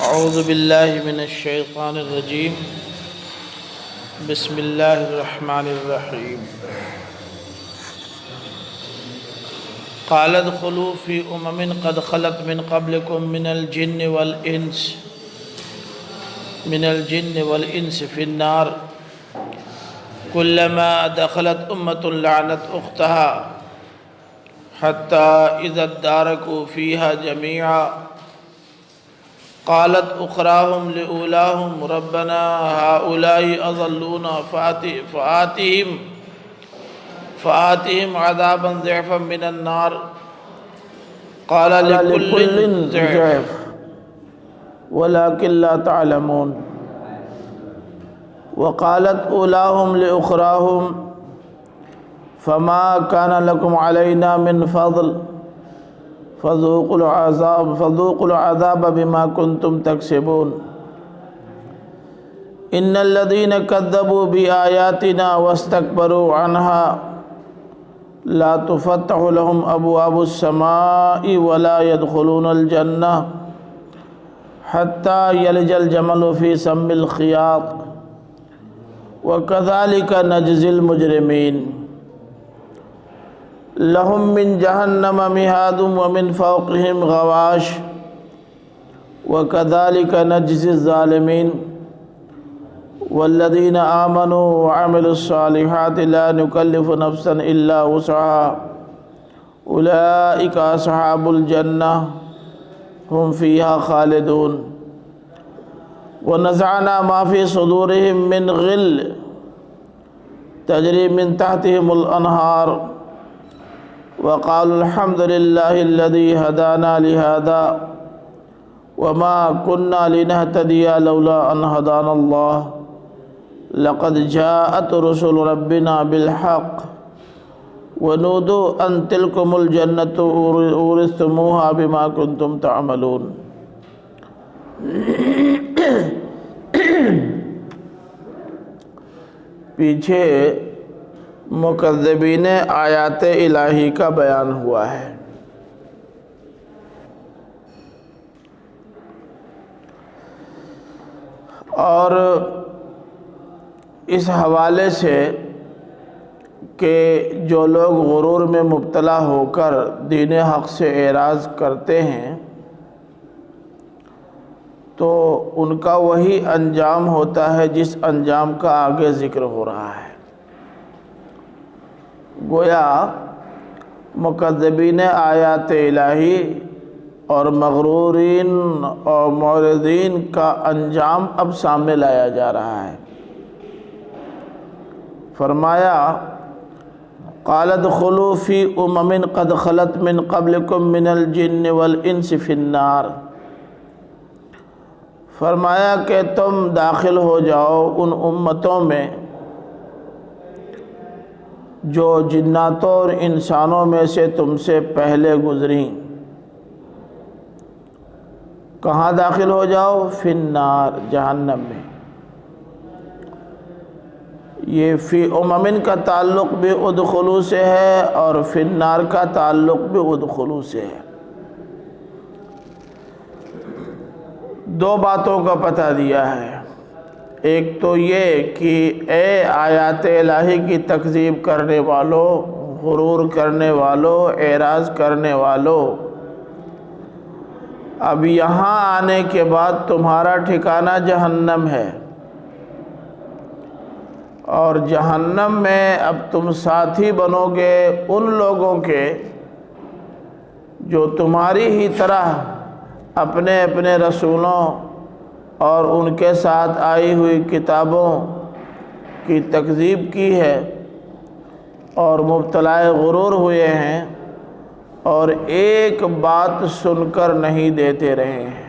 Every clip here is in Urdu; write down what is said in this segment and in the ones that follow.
اعوذ باللہ من الشیطان الرجیم بسم اللہ الرحمن الرحیم قال ادخلوا فی قد خلت من قبلکم من الجن والانس فی النار كلما دخلت لعنت اختها حتى اذا اداركوا فيها جميعا قالت اخراهم لأولاهم ربنا هؤلاء اضلونا فآتهم عذابا ضعفا من النار قال لكل ضعف ولكن لا تعلمون وقالت أولاهم لأخراهم فما كان لكم علينا من فضل فذوقوا العذاب بما كنتم تكسبون إن الذين كذبوا بآياتنا واستكبروا عنها لا تفتح لهم أبواب السماء ولا يدخلون الجنة حتى يلج الجمل في سم الخياط وكذلك نجزي المجرمين لهم من جهنم مهاد ومن فوقهم غواش وكذلك نجزي الظالمين والذين آمنوا وعملوا الصالحات لا نكلف نفسا إلا وسعها أولئك أصحاب الجنة هم فيها خالدون ونزعنا ما في صدورهم من غل تجري من تحتهم الأنهار وقالوا الحمد لله الذي هدانا لهذا وما كنا لنهتدي لولا أن هدانا الله لقد جاءت رسل ربنا بالحق ونودوا أن تلكم الجنة أورثتموها بما كنتم تعملون پیچھے مکذبین آیات الہی کا بیان ہوا ہے۔ اور اس حوالے سے کہ جو لوگ غرور میں مبتلا ہو کر دین حق سے اعراض کرتے ہیں تو ان کا وہی انجام ہوتا ہے جس انجام کا آگے ذکر ہو رہا ہے۔ گویا مکذبین آیات الہی اور مغرورین اور معرضین کا انجام اب سامنے لایا جا رہا ہے۔ فرمایا قال ادخلوا فی قد خلت من قبلکم من الجن والانس فی النار، فرمایا کہ تم داخل ہو جاؤ ان امتوں میں جو جناتوں اور انسانوں میں سے تم سے پہلے گزریں۔ کہاں داخل ہو جاؤ؟ فی النار، جہنم میں۔ یہ فی امم کا تعلق بھی ادخلوا سے ہے اور فی النار کا تعلق بھی ادخلوا سے ہے۔ دو باتوں کا پتہ دیا ہے۔ ایک تو یہ کہ اے آیات الہی کی تکذیب کرنے والوں، غرور کرنے والوں، اعراض کرنے والوں، اب یہاں آنے کے بعد تمہارا ٹھکانہ جہنم ہے، اور جہنم میں اب تم ساتھی بنو گے ان لوگوں کے جو تمہاری ہی طرح اپنے اپنے رسولوں اور ان کے ساتھ آئی ہوئی کتابوں کی تکذیب کی ہے اور مبتلا غرور ہوئے ہیں اور ایک بات سن کر نہیں دیتے رہے ہیں۔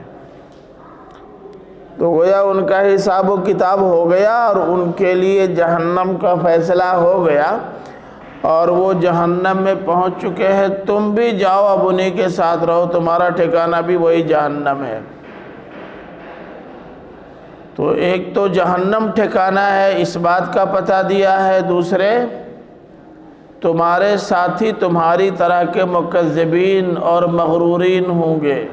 تو گویا ان کا حساب و کتاب ہو گیا اور ان کے لیے جہنم کا فیصلہ ہو گیا اور وہ جہنم میں پہنچ چکے ہیں۔ تم بھی جاؤ، اب انہی کے ساتھ رہو، تمہارا ٹھکانہ بھی وہی جہنم ہے۔ تو ایک تو جہنم ٹھکانہ ہے، اس بات کا پتہ دیا ہے۔ دوسرے تمہارے ساتھی تمہاری طرح کے مکذبین اور مغرورین ہوں گے۔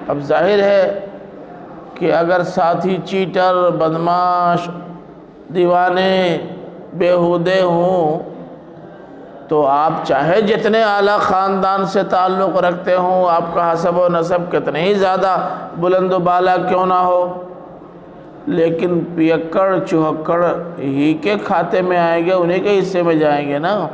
اب ظاہر ہے کہ اگر ساتھی چیٹر، بدماش، دیوانے، بیہودے ہوں تو آپ چاہے جتنے اعلیٰ خاندان سے تعلق رکھتے ہوں، آپ کا حسب و نسب کتنے ہی زیادہ بلند و بالا کیوں نہ ہو، لیکن پیکڑ چوہکڑ ہی کے کھاتے میں آئیں گے، انہی کے حصے میں جائیں گے نا۔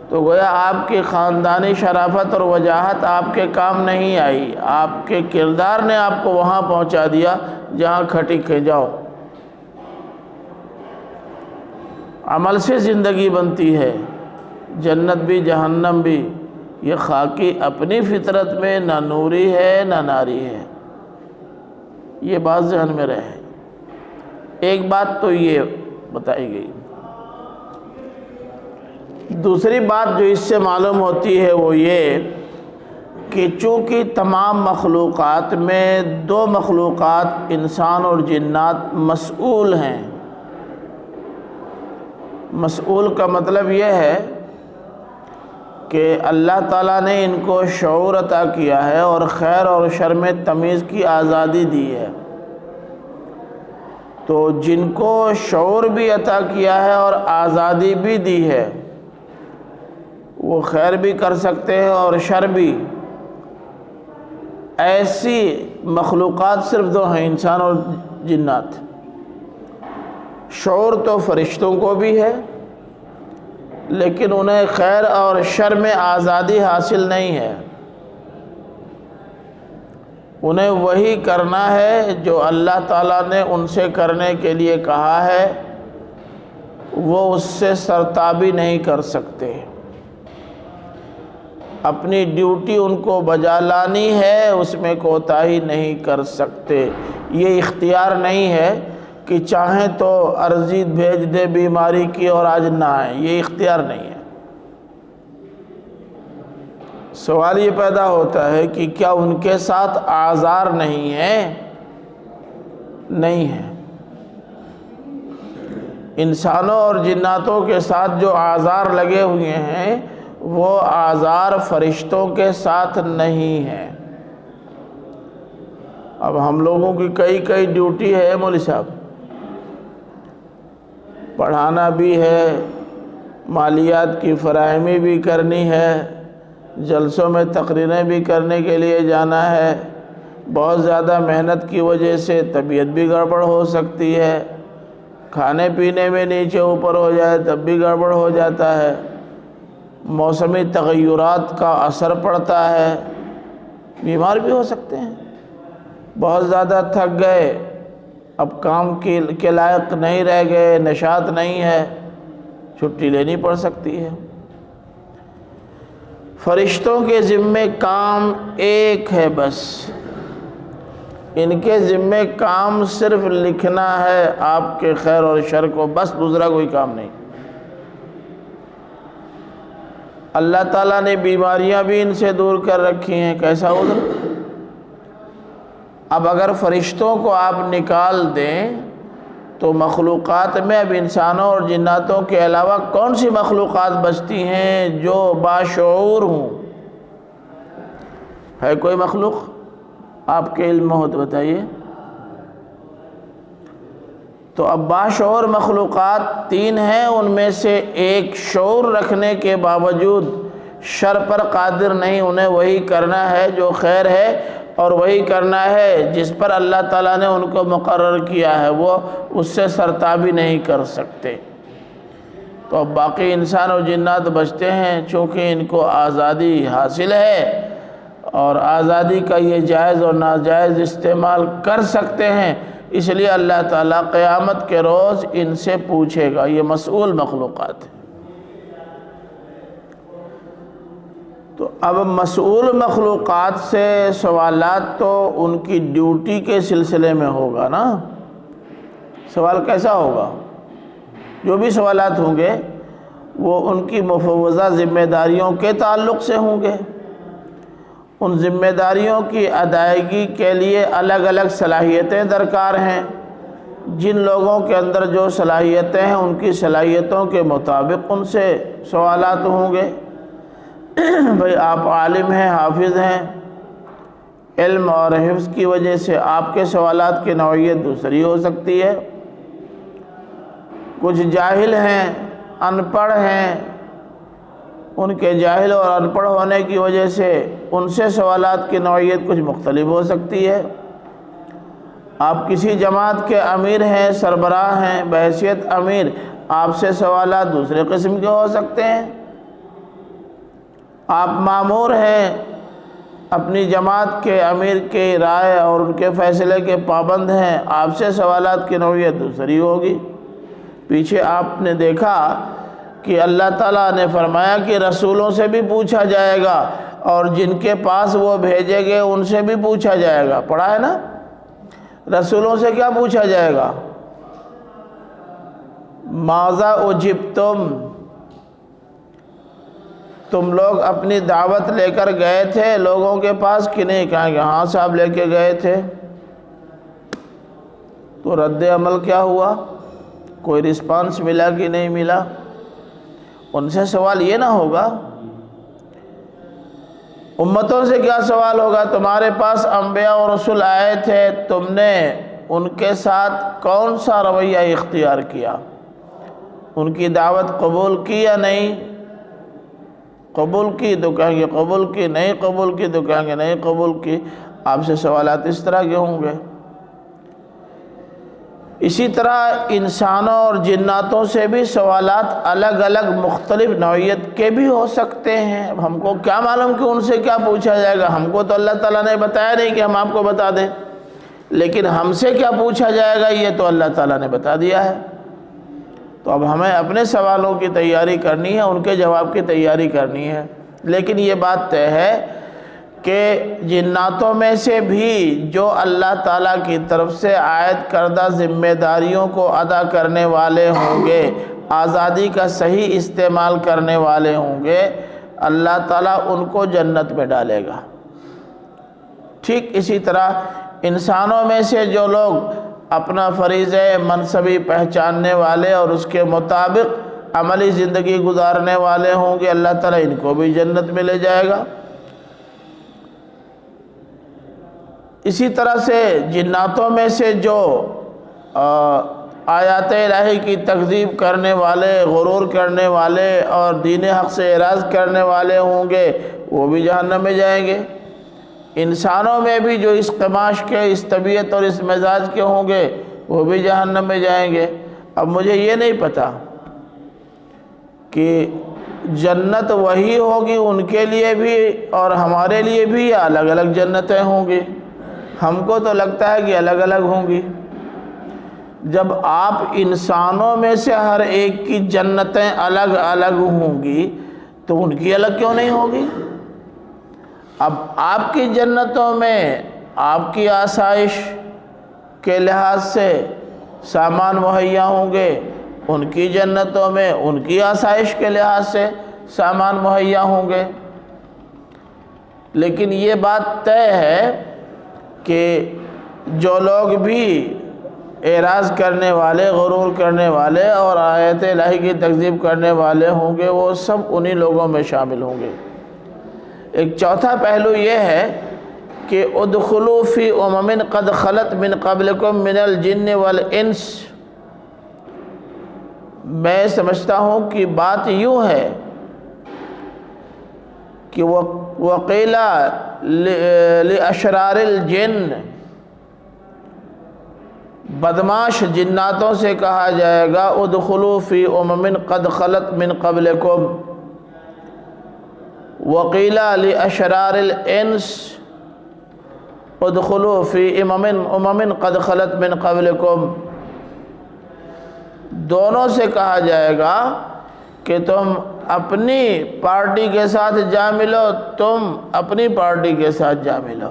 تو گویا آپ کی خاندانی شرافت اور وجاہت آپ کے کام نہیں آئی، آپ کے کردار نے آپ کو وہاں پہنچا دیا جہاں کھٹی کھے جاؤ۔ عمل سے زندگی بنتی ہے، جنت بھی جہنم بھی۔ یہ خاکی اپنی فطرت میں نہ نوری ہے نہ ناری ہے، یہ بات ذہن میں رہے۔ ایک بات تو یہ بتائی گئی۔ دوسری بات جو اس سے معلوم ہوتی ہے وہ یہ کہ چونکہ تمام مخلوقات میں دو مخلوقات انسان اور جنات مسئول ہیں۔ مسئول کا مطلب یہ ہے کہ اللہ تعالیٰ نے ان کو شعور عطا کیا ہے اور خیر اور شر میں تمیز کی آزادی دی ہے۔ تو جن کو شعور بھی عطا کیا ہے اور آزادی بھی دی ہے، وہ خیر بھی کر سکتے ہیں اور شر بھی۔ ایسی مخلوقات صرف دو ہیں، انسان اور جنات۔ شعور تو فرشتوں کو بھی ہے، لیکن انہیں خیر اور شر میں آزادی حاصل نہیں ہے۔ انہیں وہی کرنا ہے جو اللہ تعالیٰ نے ان سے کرنے کے لیے کہا ہے، وہ اس سے سرتابی نہیں کر سکتے۔ اپنی ڈیوٹی ان کو بجا لانی ہے، اس میں کوتاہی نہیں کر سکتے۔ یہ اختیار نہیں ہے کہ چاہیں تو عرضی بھیج دے بیماری کی اور آج نہ آئیں، یہ اختیار نہیں ہے۔ سوال یہ پیدا ہوتا ہے کہ کیا ان کے ساتھ آزار نہیں ہے؟ نہیں ہے۔ انسانوں اور جناتوں کے ساتھ جو آزار لگے ہوئے ہیں وہ آزار فرشتوں کے ساتھ نہیں ہے۔ اب ہم لوگوں کی کئی ڈیوٹی ہے مولوی صاحب، پڑھانا بھی ہے، مالیات کی فراہمی بھی کرنی ہے، جلسوں میں تقریریں بھی کرنے کے لیے جانا ہے، بہت زیادہ محنت کی وجہ سے طبیعت بھی گڑبڑ ہو سکتی ہے، کھانے پینے میں نیچے اوپر ہو جائے تب بھی گڑبڑ ہو جاتا ہے، موسمی تغیرات کا اثر پڑتا ہے، بیمار بھی ہو سکتے ہیں، بہت زیادہ تھک گئے، اب کام کے لائق نہیں رہ گئے، نشاط نہیں ہے، چھٹی لینی پڑ سکتی ہے۔ فرشتوں کے ذمے کام ایک ہے بس، ان کے ذمے کام صرف لکھنا ہے آپ کے خیر اور شر کو، بس دوسرا کوئی کام نہیں۔ اللہ تعالیٰ نے بیماریاں بھی ان سے دور کر رکھی ہیں، کیسا عذر؟ اب اگر فرشتوں کو آپ نکال دیں تو مخلوقات میں اب انسانوں اور جناتوں کے علاوہ کون سی مخلوقات بچتی ہیں جو باشعور ہوں؟ ہے کوئی مخلوق آپ کے علم میں ہو تو بتائیے۔ تو اب باشعور مخلوقات تین ہیں، ان میں سے ایک شعور رکھنے کے باوجود شر پر قادر نہیں، انہیں وہی کرنا ہے جو خیر ہے اور وہی کرنا ہے جس پر اللہ تعالیٰ نے ان کو مقرر کیا ہے، وہ اس سے سرتابی نہیں کر سکتے۔ تو اب باقی انسان اور جنات بچتے ہیں، چونکہ ان کو آزادی حاصل ہے اور آزادی کا یہ جائز اور ناجائز استعمال کر سکتے ہیں، اس لیے اللہ تعالیٰ قیامت کے روز ان سے پوچھے گا۔ یہ مسئول مخلوقات ہیں۔ تو اب مسئول مخلوقات سے سوالات تو ان کی ڈیوٹی کے سلسلے میں ہوگا نا۔ سوال کیسا ہوگا؟ جو بھی سوالات ہوں گے وہ ان کی مفوضہ ذمہ داریوں کے تعلق سے ہوں گے۔ ان ذمہ داریوں کی ادائیگی کے لیے الگ الگ صلاحیتیں درکار ہیں، جن لوگوں کے اندر جو صلاحیتیں ہیں ان کی صلاحیتوں کے مطابق ان سے سوالات ہوں گے۔ بھئی آپ عالم ہیں، حافظ ہیں، علم اور حفظ کی وجہ سے آپ کے سوالات کی نوعیت دوسری ہو سکتی ہے۔ کچھ جاہل ہیں، ان پڑھ ہیں، ان کے جاہل اور ان پڑھ ہونے کی وجہ سے ان سے سوالات کی نوعیت کچھ مختلف ہو سکتی ہے۔ آپ کسی جماعت کے امیر ہیں، سربراہ ہیں، بحیثیت امیر، آپ سے سوالات دوسرے قسم کے ہو سکتے ہیں۔ آپ مامور ہیں، اپنی جماعت کے امیر کی رائے اور ان کے فیصلے کے پابند ہیں، آپ سے سوالات کی نوعیت دوسری ہوگی۔ پیچھے آپ نے دیکھا کہ اللہ تعالیٰ نے فرمایا کہ رسولوں سے بھی پوچھا جائے گا اور جن کے پاس وہ بھیجے گئے ان سے بھی پوچھا جائے گا۔ پڑھا ہے نا؟ رسولوں سے کیا پوچھا جائے گا؟ ماذا اجبتم، تم لوگ اپنی دعوت لے کر گئے تھے لوگوں کے پاس کہ نہیں؟ کہیں کہ ہاں صاحب لے کے گئے تھے۔ تو رد عمل کیا ہوا؟ کوئی رسپانس ملا کہ نہیں ملا؟ ان سے سوال یہ نہ ہوگا۔ امتوں سے کیا سوال ہوگا؟ تمہارے پاس انبیاء اور رسول آئے تھے، تم نے ان کے ساتھ کون سا رویہ اختیار کیا؟ ان کی دعوت قبول کی یا نہیں؟ قبول کی تو کہیں گے قبول کی، نہیں قبول کی تو کہیں گے نہیں قبول کی۔ آپ سے سوالات اس طرح کے ہوں گے۔ اسی طرح انسانوں اور جناتوں سے بھی سوالات الگ الگ مختلف نوعیت کے بھی ہو سکتے ہیں۔ ہم کو کیا معلوم کہ ان سے کیا پوچھا جائے گا؟ ہم کو تو اللہ تعالیٰ نے بتایا نہیں کہ ہم آپ کو بتا دیں، لیکن ہم سے کیا پوچھا جائے گا یہ تو اللہ تعالیٰ نے بتا دیا ہے۔ تو اب ہمیں اپنے سوالوں کی تیاری کرنی ہے، ان کے جواب کی تیاری کرنی ہے۔ لیکن یہ بات طے ہے کہ جناتوں میں سے بھی جو اللہ تعالیٰ کی طرف سے عائد کردہ ذمہ داریوں کو ادا کرنے والے ہوں گے، آزادی کا صحیح استعمال کرنے والے ہوں گے، اللہ تعالیٰ ان کو جنت میں ڈالے گا۔ ٹھیک اسی طرح انسانوں میں سے جو لوگ اپنا فریضہ منصبی پہچاننے والے اور اس کے مطابق عملی زندگی گزارنے والے ہوں گے، اللہ تعالیٰ ان کو بھی جنت میں لے جائے گا۔ اسی طرح سے جناتوں میں سے جو آیات الہی کی تکذیب کرنے والے، غرور کرنے والے اور دین حق سے اعراض کرنے والے ہوں گے، وہ بھی جہنم میں جائیں گے۔ انسانوں میں بھی جو اس قماش کے، اس طبیعت اور اس مزاج کے ہوں گے، وہ بھی جہنم میں جائیں گے۔ اب مجھے یہ نہیں پتا کہ جنت وہی ہوگی ان کے لیے بھی اور ہمارے لیے بھی، یا الگ الگ جنتیں ہوں گی۔ ہم کو تو لگتا ہے کہ الگ الگ ہوں گی۔ جب آپ انسانوں میں سے ہر ایک کی جنتیں الگ الگ ہوں گی تو ان کی الگ کیوں نہیں ہوگی؟ اب آپ کی جنتوں میں آپ کی آسائش کے لحاظ سے سامان مہیا ہوں گے، ان کی جنتوں میں ان کی آسائش کے لحاظ سے سامان مہیا ہوں گے۔ لیکن یہ بات طے ہے کہ جو لوگ بھی اعراض کرنے والے، غرور کرنے والے اور آیت الہی کی تکذیب کرنے والے ہوں گے، وہ سب انہی لوگوں میں شامل ہوں گے۔ ایک چوتھا پہلو یہ ہے کہ ادخلوا فی امم قد خلت من قبلکم من الجن والانس۔ میں سمجھتا ہوں کہ بات یوں ہے کہ وقیل لاشرار الجن، بدماش جناتوں سے کہا جائے گا ادخلوا فی امم قد خلت من قبلکم، وقیل لاشرار الانس ادخلوا فی امم قد خلت من قبلکم۔ دونوں سے کہا جائے گا کہ تم اپنی پارٹی کے ساتھ جا ملو، تم اپنی پارٹی کے ساتھ جا ملو۔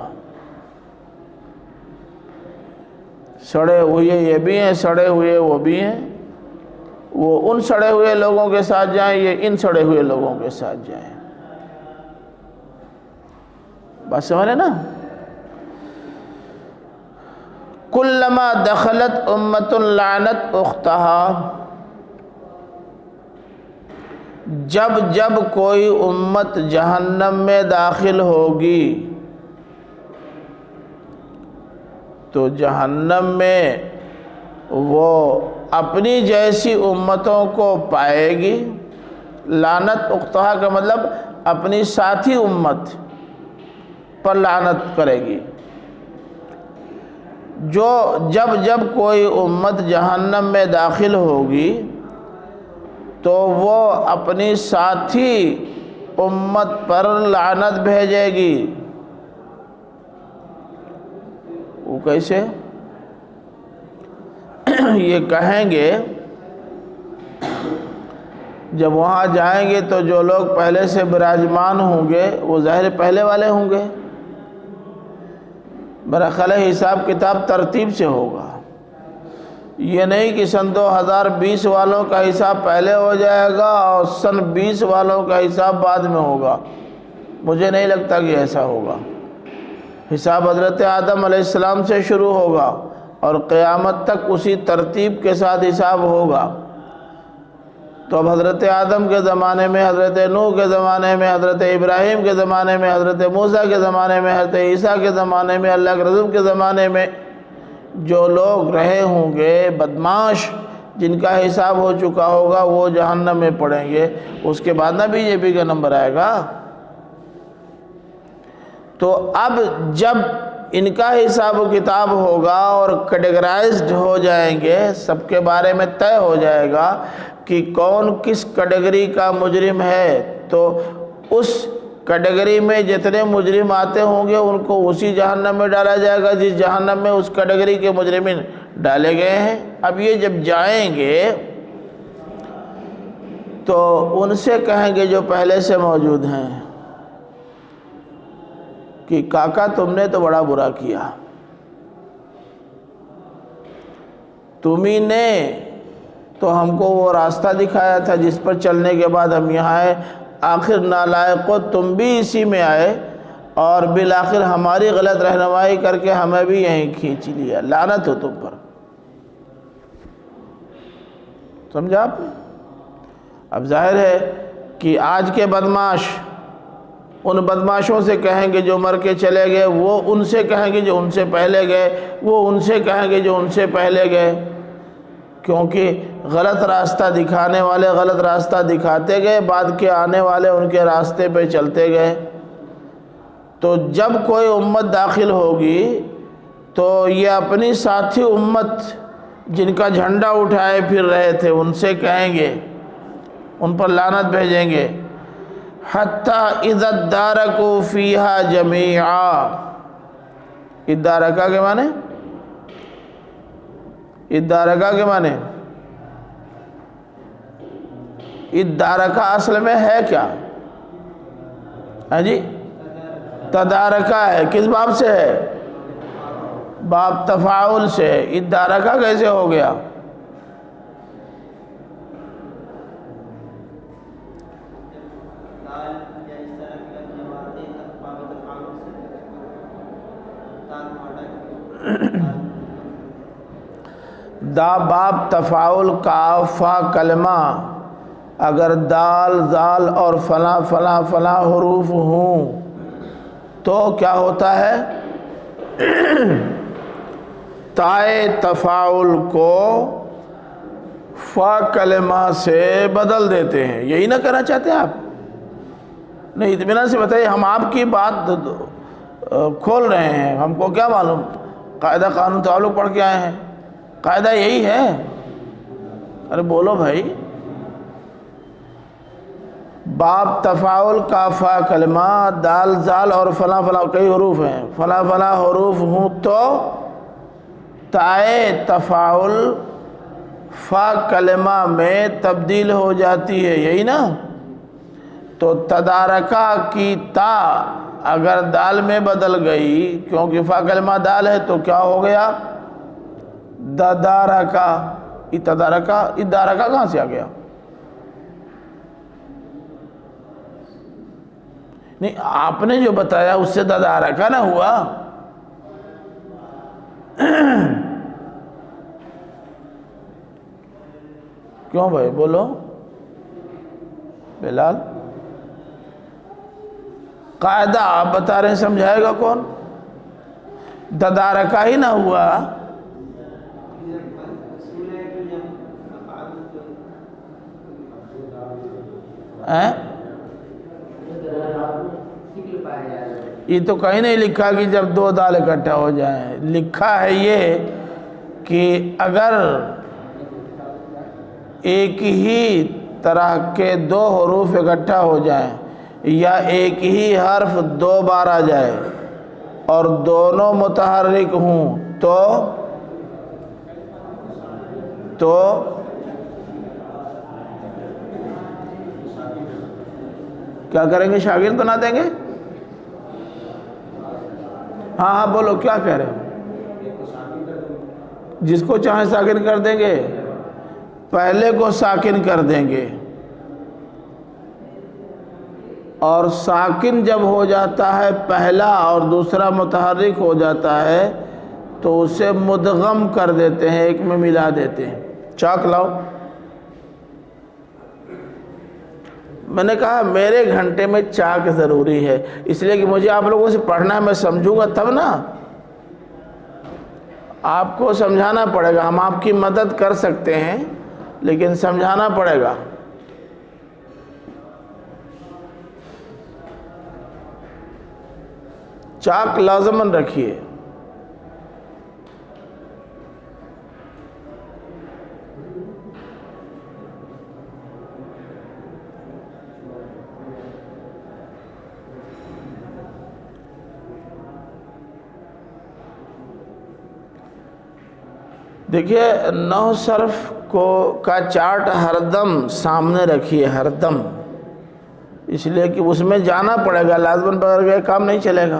سڑے ہوئے یہ بھی ہیں، سڑے ہوئے وہ بھی ہیں، وہ ان سڑے ہوئے لوگوں کے ساتھ جائیں، یہ ان سڑے ہوئے لوگوں کے ساتھ جائیں۔ بات سمجھ رہے نا؟ کلما دخلت امت لعنت اختہا، جب جب کوئی امت جہنم میں داخل ہوگی تو جہنم میں وہ اپنی جیسی امتوں کو پائے گی۔ لعنت اختہا کا مطلب اپنی ساتھی امت پر لعنت کرے گی۔ جو جب جب کوئی امت جہنم میں داخل ہوگی تو وہ اپنی ساتھی امت پر لعنت بھیجے گی۔ وہ کیسے؟ یہ کہیں گے جب وہاں جائیں گے تو جو لوگ پہلے سے براجمان ہوں گے وہ ظاہر پہلے والے ہوں گے، میرا خیال ہے حساب کتاب ترتیب سے ہوگا۔ یہ نہیں کہ سن 2020 والوں کا حساب پہلے ہو جائے گا اور سن 20 والوں کا حساب بعد میں ہوگا، مجھے نہیں لگتا کہ ایسا ہوگا۔ حساب حضرت آدم علیہ السلام سے شروع ہوگا اور قیامت تک اسی ترتیب کے ساتھ حساب ہوگا۔ تو اب حضرت آدم کے زمانے میں، حضرت نوح کے زمانے میں، حضرت ابراہیم کے زمانے میں، حضرت موسیٰ کے زمانے میں، حضرت عیسیٰ کے زمانے میں، اللہ کے رسول کے زمانے میں جو لوگ رہے ہوں گے بدمعاش، جن کا حساب ہو چکا ہوگا، وہ جہنم میں پڑیں گے۔ اس کے بعد نہ BJP کا نمبر آئے گا۔ تو اب جب ان کا حساب و کتاب ہوگا اور کیٹیگرائزڈ ہو جائیں گے، سب کے بارے میں طے ہو جائے گا کہ کون کس کیٹیگری کا مجرم ہے، تو اس کیٹیگری میں جتنے مجرم آتے ہوں گے ان کو اسی جہنم میں ڈالا جائے گا جس جہنم میں اس کیٹیگری کے مجرمین ڈالے گئے ہیں۔ اب یہ جب جائیں گے تو ان سے کہیں گے جو پہلے سے موجود ہیں کہ کاکا تم نے تو بڑا برا کیا، تمہیں نے تو ہم کو وہ راستہ دکھایا تھا جس پر چلنے کے بعد ہم یہاں آئے، آخر نالائقو تم بھی اسی میں آئے اور بالآخر ہماری غلط رہنمائی کر کے ہمیں بھی یہیں کھینچ لیا، لعنت ہو تم پر۔ سمجھا آپ نے؟ اب ظاہر ہے کہ آج کے بدمعاش ان بدمعاشوں سے کہیں گے جو مر کے چلے گئے، وہ ان سے کہیں گے جو ان سے پہلے گئے، وہ ان سے کہیں گے جو ان سے پہلے گئے، کیونکہ غلط راستہ دکھانے والے غلط راستہ دکھاتے گئے، بعد کے آنے والے ان کے راستے پہ چلتے گئے۔ تو جب کوئی امت داخل ہوگی تو یہ اپنی ساتھی امت جن کا جھنڈا اٹھائے پھر رہے تھے ان سے کہیں گے، ان پر لعنت بھیجیں گے۔ حتی اذا ادارکوا فیہا جمیعا، ادارکا کے معنی؟ ادارکا کے معنی ادارکا اصل میں ہے کیا؟ ہاں جی، تدارکا ہے۔ کس باب سے ہے؟ باب تفاعل سے ہے۔ ادارکا کیسے ہو گیا؟ دا باب تفاعل کاف فا کلمہ اگر دال زال اور فلاں فلاں فلاں حروف ہوں تو کیا ہوتا ہے؟ تائے تفاعل کو فا کلمہ سے بدل دیتے ہیں۔ یہی نہ کرنا چاہتے ہیں آپ؟ نہیں، اطمینان سے بتائیے، ہم آپ کی بات کھول رہے ہیں، ہم کو کیا معلوم؟ قاعدہ قانون تعلق پڑھ کے آئے ہیں، قاعدہ یہی ہے۔ ارے بولو بھائی۔ باب تفاعل کا فا کلمہ دال زال اور فلاں فلاں کئی حروف ہیں، فلاں فلاں حروف ہوں تو تائے تفاعل فا کلمہ میں تبدیل ہو جاتی ہے، یہی نا؟ تو تدارکہ کی تا اگر دال میں بدل گئی، کیونکہ فا کلمہ دال ہے تو کیا ہو گیا؟ ددارکا۔ اتدارکا، ادارکا کہاں سے آ گیا؟ نہیں، آپ نے جو بتایا اس سے ددارکا نہ ہوا۔ کیوں بھائی بولو بلال؟ قاعدہ آپ بتا رہے ہیں، سمجھائے گا کون؟ تدارکہ ہی نہ ہوا۔ یہ تو کہیں نہیں لکھا کہ جب دو دال اکٹھا ہو جائیں، لکھا ہے یہ کہ اگر ایک ہی طرح کے دو حروف اکٹھا ہو جائیں یا ایک ہی حرف دو بار آ جائے اور دونوں متحرک ہوں تو کیا کریں گے؟ شاگرد بنا دیں گے؟ ہاں ہاں بولو کیا کہہ رہے ہو؟ جس کو چاہیں ساکن کر دیں گے، پہلے کو ساکن کر دیں گے، اور ساکن جب ہو جاتا ہے پہلا اور دوسرا متحرک ہو جاتا ہے تو اسے مدغم کر دیتے ہیں، ایک میں ملا دیتے ہیں۔ چاک لاؤ۔ میں نے کہا میرے گھنٹے میں چاک ضروری ہے، اس لیے کہ مجھے آپ لوگوں سے پڑھنا ہے، میں سمجھوں گا تب نا، آپ کو سمجھانا پڑے گا۔ ہم آپ کی مدد کر سکتے ہیں لیکن سمجھانا پڑے گا۔ چاک لازماً رکھیے۔ دیکھیے نحو صرف کا چارٹ ہر دم سامنے رکھیے، ہر دم، اس لیے کہ اس میں جانا پڑے گا، لازماً بغیر گئے کام نہیں چلے گا۔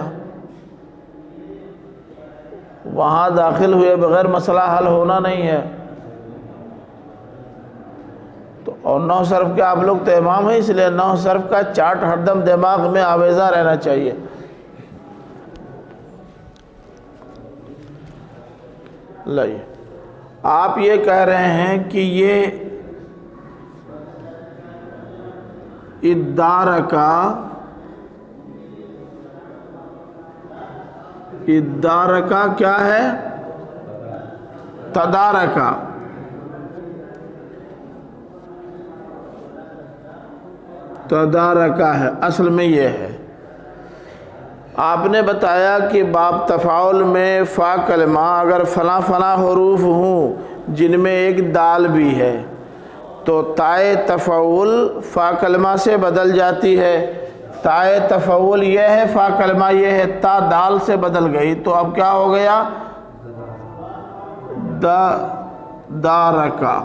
وہاں داخل ہوئے بغیر مسئلہ حل ہونا نہیں ہے۔ تو اور نحو صرف کے آپ لوگ تو امام ہیں، اس لیے نحو صرف کا چارٹ ہر دم دماغ میں آویزہ رہنا چاہیے۔ لائیے، آپ یہ کہہ رہے ہیں کہ یہ ادارکا کیا ہے؟ تدارکا۔ تدارکا ہے، اصل میں یہ ہے۔ آپ نے بتایا کہ باب تفاعل میں فا کلمہ اگر فلاں فلاں حروف ہوں جن میں ایک دال بھی ہے تو تائے تفاعل فا کلمہ سے بدل جاتی ہے۔ تائے تفاعل یہ ہے، فا کلمہ یہ ہے، تا دال سے بدل گئی تو اب کیا ہو گیا؟ دارکا۔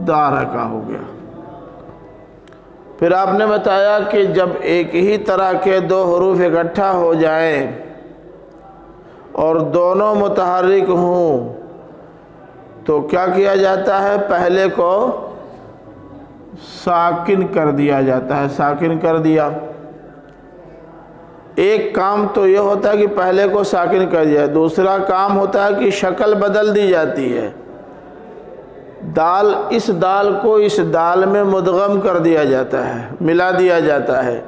دارکا ہو گیا۔ پھر آپ نے بتایا کہ جب ایک ہی طرح کے دو حروف اکٹھا ہو جائیں اور دونوں متحرک ہوں تو کیا کیا جاتا ہے؟ پہلے کو ساکن کر دیا جاتا ہے۔ ساکن کر دیا، ایک کام تو یہ ہوتا ہے کہ پہلے کو ساکن کر دیا، دوسرا کام ہوتا ہے کہ شکل بدل دی جاتی ہے۔ دال، اس دال کو اس دال میں مدغم کر دیا جاتا ہے، ملا دیا جاتا ہے۔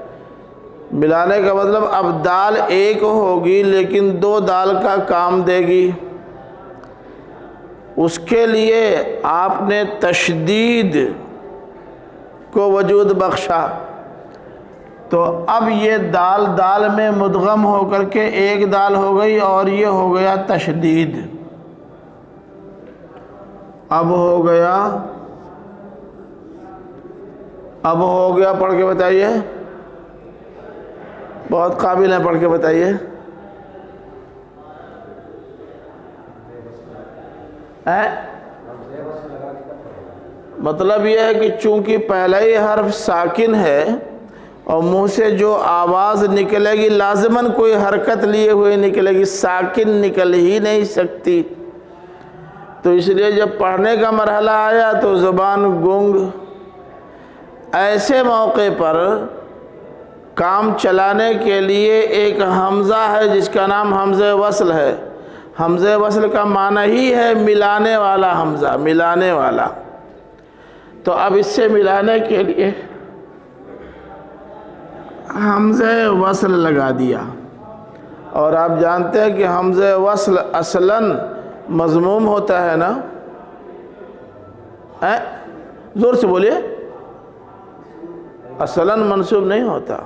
ملانے کا مطلب اب دال ایک ہوگی لیکن دو دال کا کام دے گی۔ اس کے لیے آپ نے تشدید کو وجود بخشا، تو اب یہ دال دال میں مدغم ہو کر کے ایک دال ہو گئی اور یہ ہو گیا تشدید۔ اب ہو گیا پڑھ کے بتائیے، بہت قابل ہیں، پڑھ کے بتائیے۔ مطلب یہ ہے کہ چونکہ پہلا ہی حرف ساکن ہے اور منہ سے جو آواز نکلے گی لازماً کوئی حرکت لیے ہوئے نکلے گی، ساکن نکل ہی نہیں سکتی، تو اس لیے جب پڑھنے کا مرحلہ آیا تو زبان گنگ۔ ایسے موقع پر کام چلانے کے لیے ایک حمزہ ہے جس کا نام حمزہ وصل ہے۔ حمزہ وصل کا معنی ہی ہے ملانے والا حمزہ، ملانے والا. تو اب اس سے ملانے کے لیے حمزہ وصل لگا دیا. اور آپ جانتے ہیں کہ حمزہ وصل اصلاً مضموم ہوتا ہے نا؟ زور سے بولیے. اصلاً منصوب نہیں ہوتا.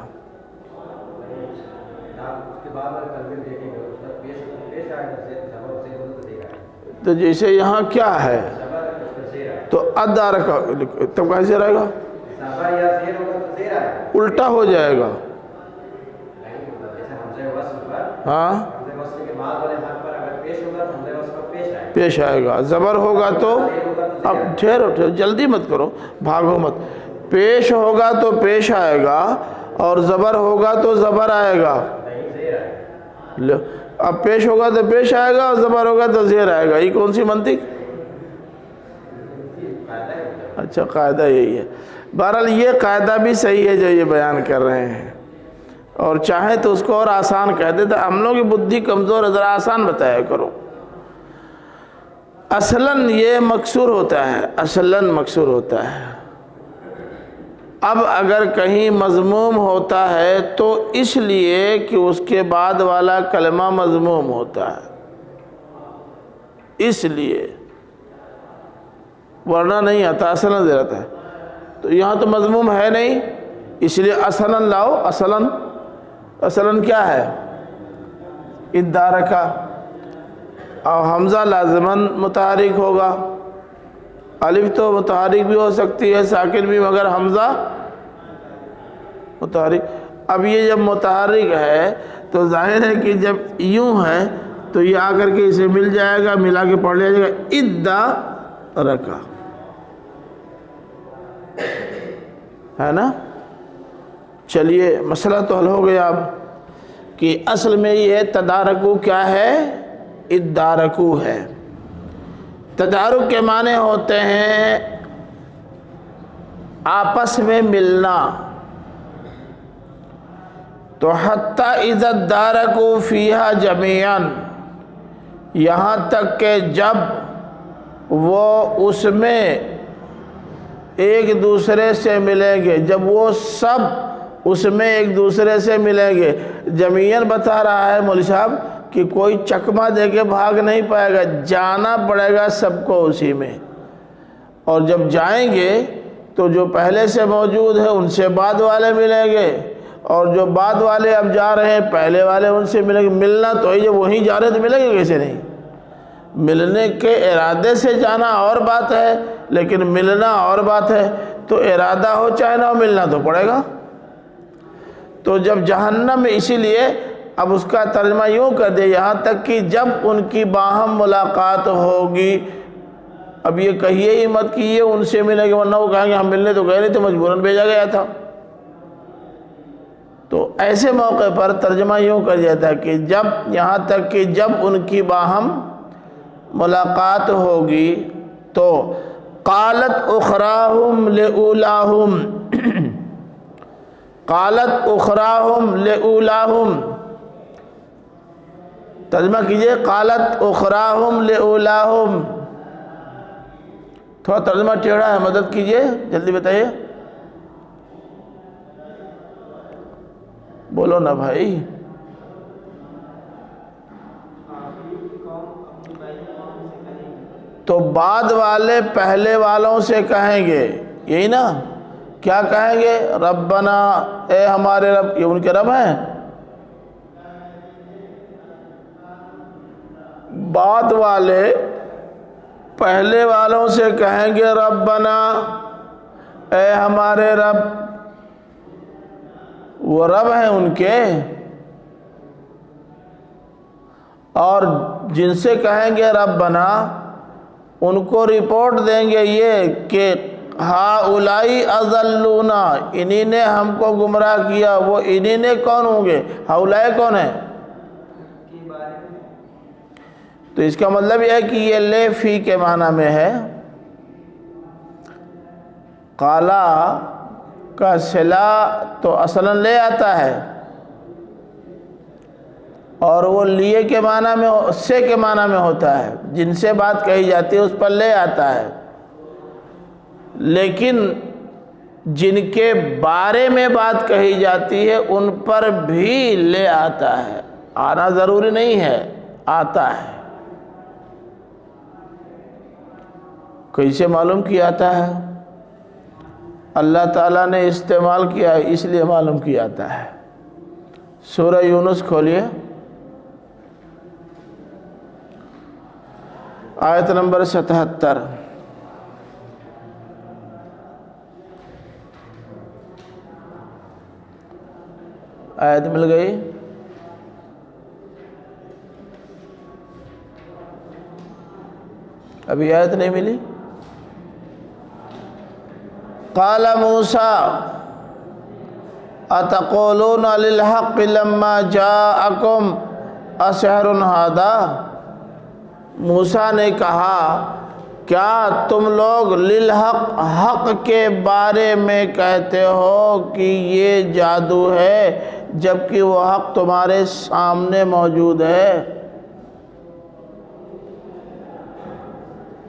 تو جیسے یہاں کیا ہے تو ادا رکھا، تب کیسے رہے گا؟ الٹا ہو جائے گا. ہاں پیش آئے گا. زبر ہوگا تو اب ٹھہرو جلدی مت کرو، بھاگو مت. پیش ہوگا تو پیش آئے گا اور زبر ہوگا تو زبر آئے گا. اب پیش ہوگا تو پیش آئے گا اور زبر ہوگا تو زیر آئے گا. یہ کون سی منطق؟ اچھا قاعدہ یہی ہے. بہرحال یہ قاعدہ بھی صحیح ہے جو یہ بیان کر رہے ہیں، اور چاہیں تو اس کو اور آسان کہہ دے. تو ہم لوگ کی بدھی کمزور ہے، ذرا آسان بتایا کرو. اصلاً یہ مکسور ہوتا ہے، اصلاً مکسور ہوتا ہے. اب اگر کہیں مضموم ہوتا ہے تو اس لیے کہ اس کے بعد والا کلمہ مضموم ہوتا ہے، اس لیے، ورنہ نہیں آتا. اصلاً دے رہتا ہے. تو یہاں تو مضموم ہے نہیں، اس لیے اصلاً لاؤ. اصلاً کیا ہے؟ ادارکا. اور حمزہ لازماً متحرک ہوگا. الف تو متحرک بھی ہو سکتی ہے، ساکن بھی، مگر حمزہ متحرک. اب یہ جب متحرک ہے تو ظاہر ہے کہ جب یوں ہے تو یہ آ کر کے اسے مل جائے گا، ملا کے پڑھ لیا جائے گا. ادارکا ہے نا؟ چلیے مسئلہ تو حل ہو گیا اب کہ اصل میں یہ تدارکو کیا ہے؟ ادارکو ہے. تدارک کے معنی ہوتے ہیں آپس میں ملنا. تو حتی اذا ادارکو فیہا جمیعاً، یہاں تک کہ جب وہ اس میں ایک دوسرے سے ملیں گے، جب وہ سب اس میں ایک دوسرے سے ملیں گے. جمیعاً بتا رہا ہے مولوی صاحب کہ کوئی چکمہ دے کے بھاگ نہیں پائے گا، جانا پڑے گا سب کو اسی میں. اور جب جائیں گے تو جو پہلے سے موجود ہیں ان سے بعد والے ملیں گے، اور جو بعد والے اب جا رہے ہیں پہلے والے ان سے ملیں گے. ملنا تو جب وہیں جا رہے تو ملیں گے کیسے نہیں؟ ملنے کے ارادے سے جانا اور بات ہے، لیکن ملنا اور بات ہے. تو ارادہ ہو چاہے نہ ہو، ملنا تو پڑے گا. تو جب جہنم میں، اسی لیے اب اس کا ترجمہ یوں کر دے، یہاں تک کہ جب ان کی باہم ملاقات ہوگی. اب یہ کہیے ہی مت کہ یہ ان سے ملے گا، ورنہ وہ کہیں گے ہم ملنے تو گئے نہیں تھے، مجبوراً بھیجا گیا تھا. تو ایسے موقع پر ترجمہ یوں کر جاتا ہے کہ جب، یہاں تک کہ جب ان کی باہم ملاقات ہوگی تو قالت اخراہم لأولاہم، قالت اخراہم لأولاہم. ترجمہ کیجئے قالت اخراہم لأولاہم. تھوڑا ترجمہ ٹیڑھا ہے، مدد کیجئے، جلدی بتائیے. بولو نا بھائی. تو بعد والے پہلے والوں سے کہیں گے، یہی نا؟ کیا کہیں گے؟ ربنا، اے ہمارے رب. یہ ان کے رب ہیں. بعد والے پہلے والوں سے کہیں گے ربنا، اے ہمارے رب. وہ رب ہیں ان کے، اور جن سے کہیں گے ربنا ان کو رپورٹ دیں گے یہ کہ ہاؤلائی اضلونا، انہی نے ہم کو گمراہ کیا. وہ انہی نے کون ہوں گے؟ ہاؤلائی کون ہیں؟ تو اس کا مطلب یہ ہے کہ یہ لے فی کے معنی میں ہے. قالا کا صلہ تو اصلاً لے آتا ہے، اور وہ لیے کے معنی میں سے کے معنی میں ہوتا ہے، جن سے بات کہی جاتی ہے اس پر لے آتا ہے، لیکن جن کے بارے میں بات کہی جاتی ہے ان پر بھی لے آتا ہے، آنا ضروری نہیں ہے، آتا ہے۔ کیسے معلوم کیا آتا ہے؟ اللہ تعالیٰ نے استعمال کیا ہے اس لیے معلوم کیا آتا ہے۔ سورہ یونس کھولیے، آیت نمبر 77۔ آیت مل گئی؟ ابھی آیت نہیں ملی؟ قال موسیٰ اتقولون للحق لما جاءکم اسحر ھذا، موسیٰ نے کہا کیا تم لوگ للحق حق کے بارے میں کہتے ہو کہ یہ جادو ہے جبکہ وہ حق تمہارے سامنے موجود ہے؟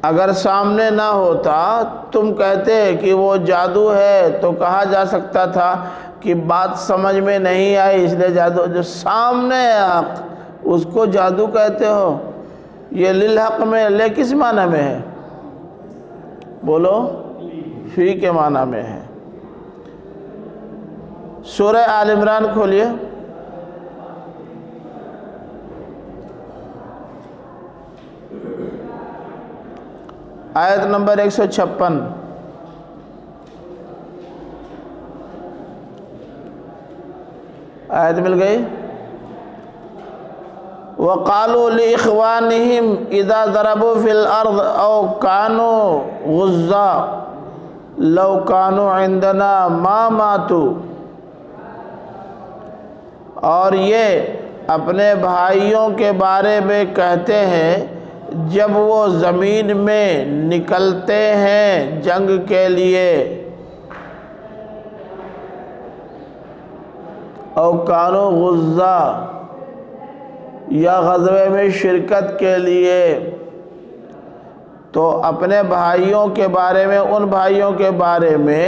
اگر سامنے نہ ہوتا تم کہتے کہ وہ جادو ہے تو کہا جا سکتا تھا کہ بات سمجھ میں نہیں آئی اس لیے جادو، جو سامنے ہے حق اس کو جادو کہتے ہو۔ یہ للحق میں لے کس معنی میں ہے؟ بولو، فی کے معنی میں ہے۔ سورہ آل عمران کھولیے، آیت نمبر 156۔ آیت مل گئی؟ وَقَالُوا لِإِخْوَانِهِمْ إِذَا ضَرَبُوا فِي الْأَرْضِ أَوْ كَانُوا غُزًّى لَوْ كَانُوا عِنْدَنَا مَا مَاتُوا، اور یہ اپنے بھائیوں کے بارے میں کہتے ہیں جب وہ زمین میں نکلتے ہیں جنگ کے لیے، او کانوا غزا، یا غزوے میں شرکت کے لیے، تو اپنے بھائیوں کے بارے میں، ان بھائیوں کے بارے میں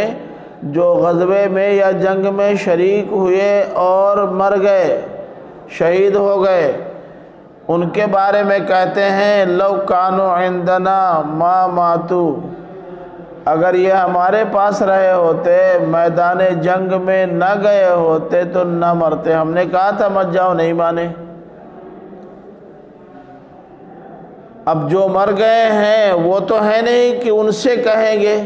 جو غزوے میں یا جنگ میں شریک ہوئے اور مر گئے، شہید ہو گئے، ان کے بارے میں کہتے ہیں لو کانوا عندنا ما ماتوا، اگر یہ ہمارے پاس رہے ہوتے، میدان جنگ میں نہ گئے ہوتے تو نہ مرتے، ہم نے کہا تھا مت جاؤ، نہیں مانے۔ اب جو مر گئے ہیں وہ تو ہے نہیں کہ ان سے کہیں گے،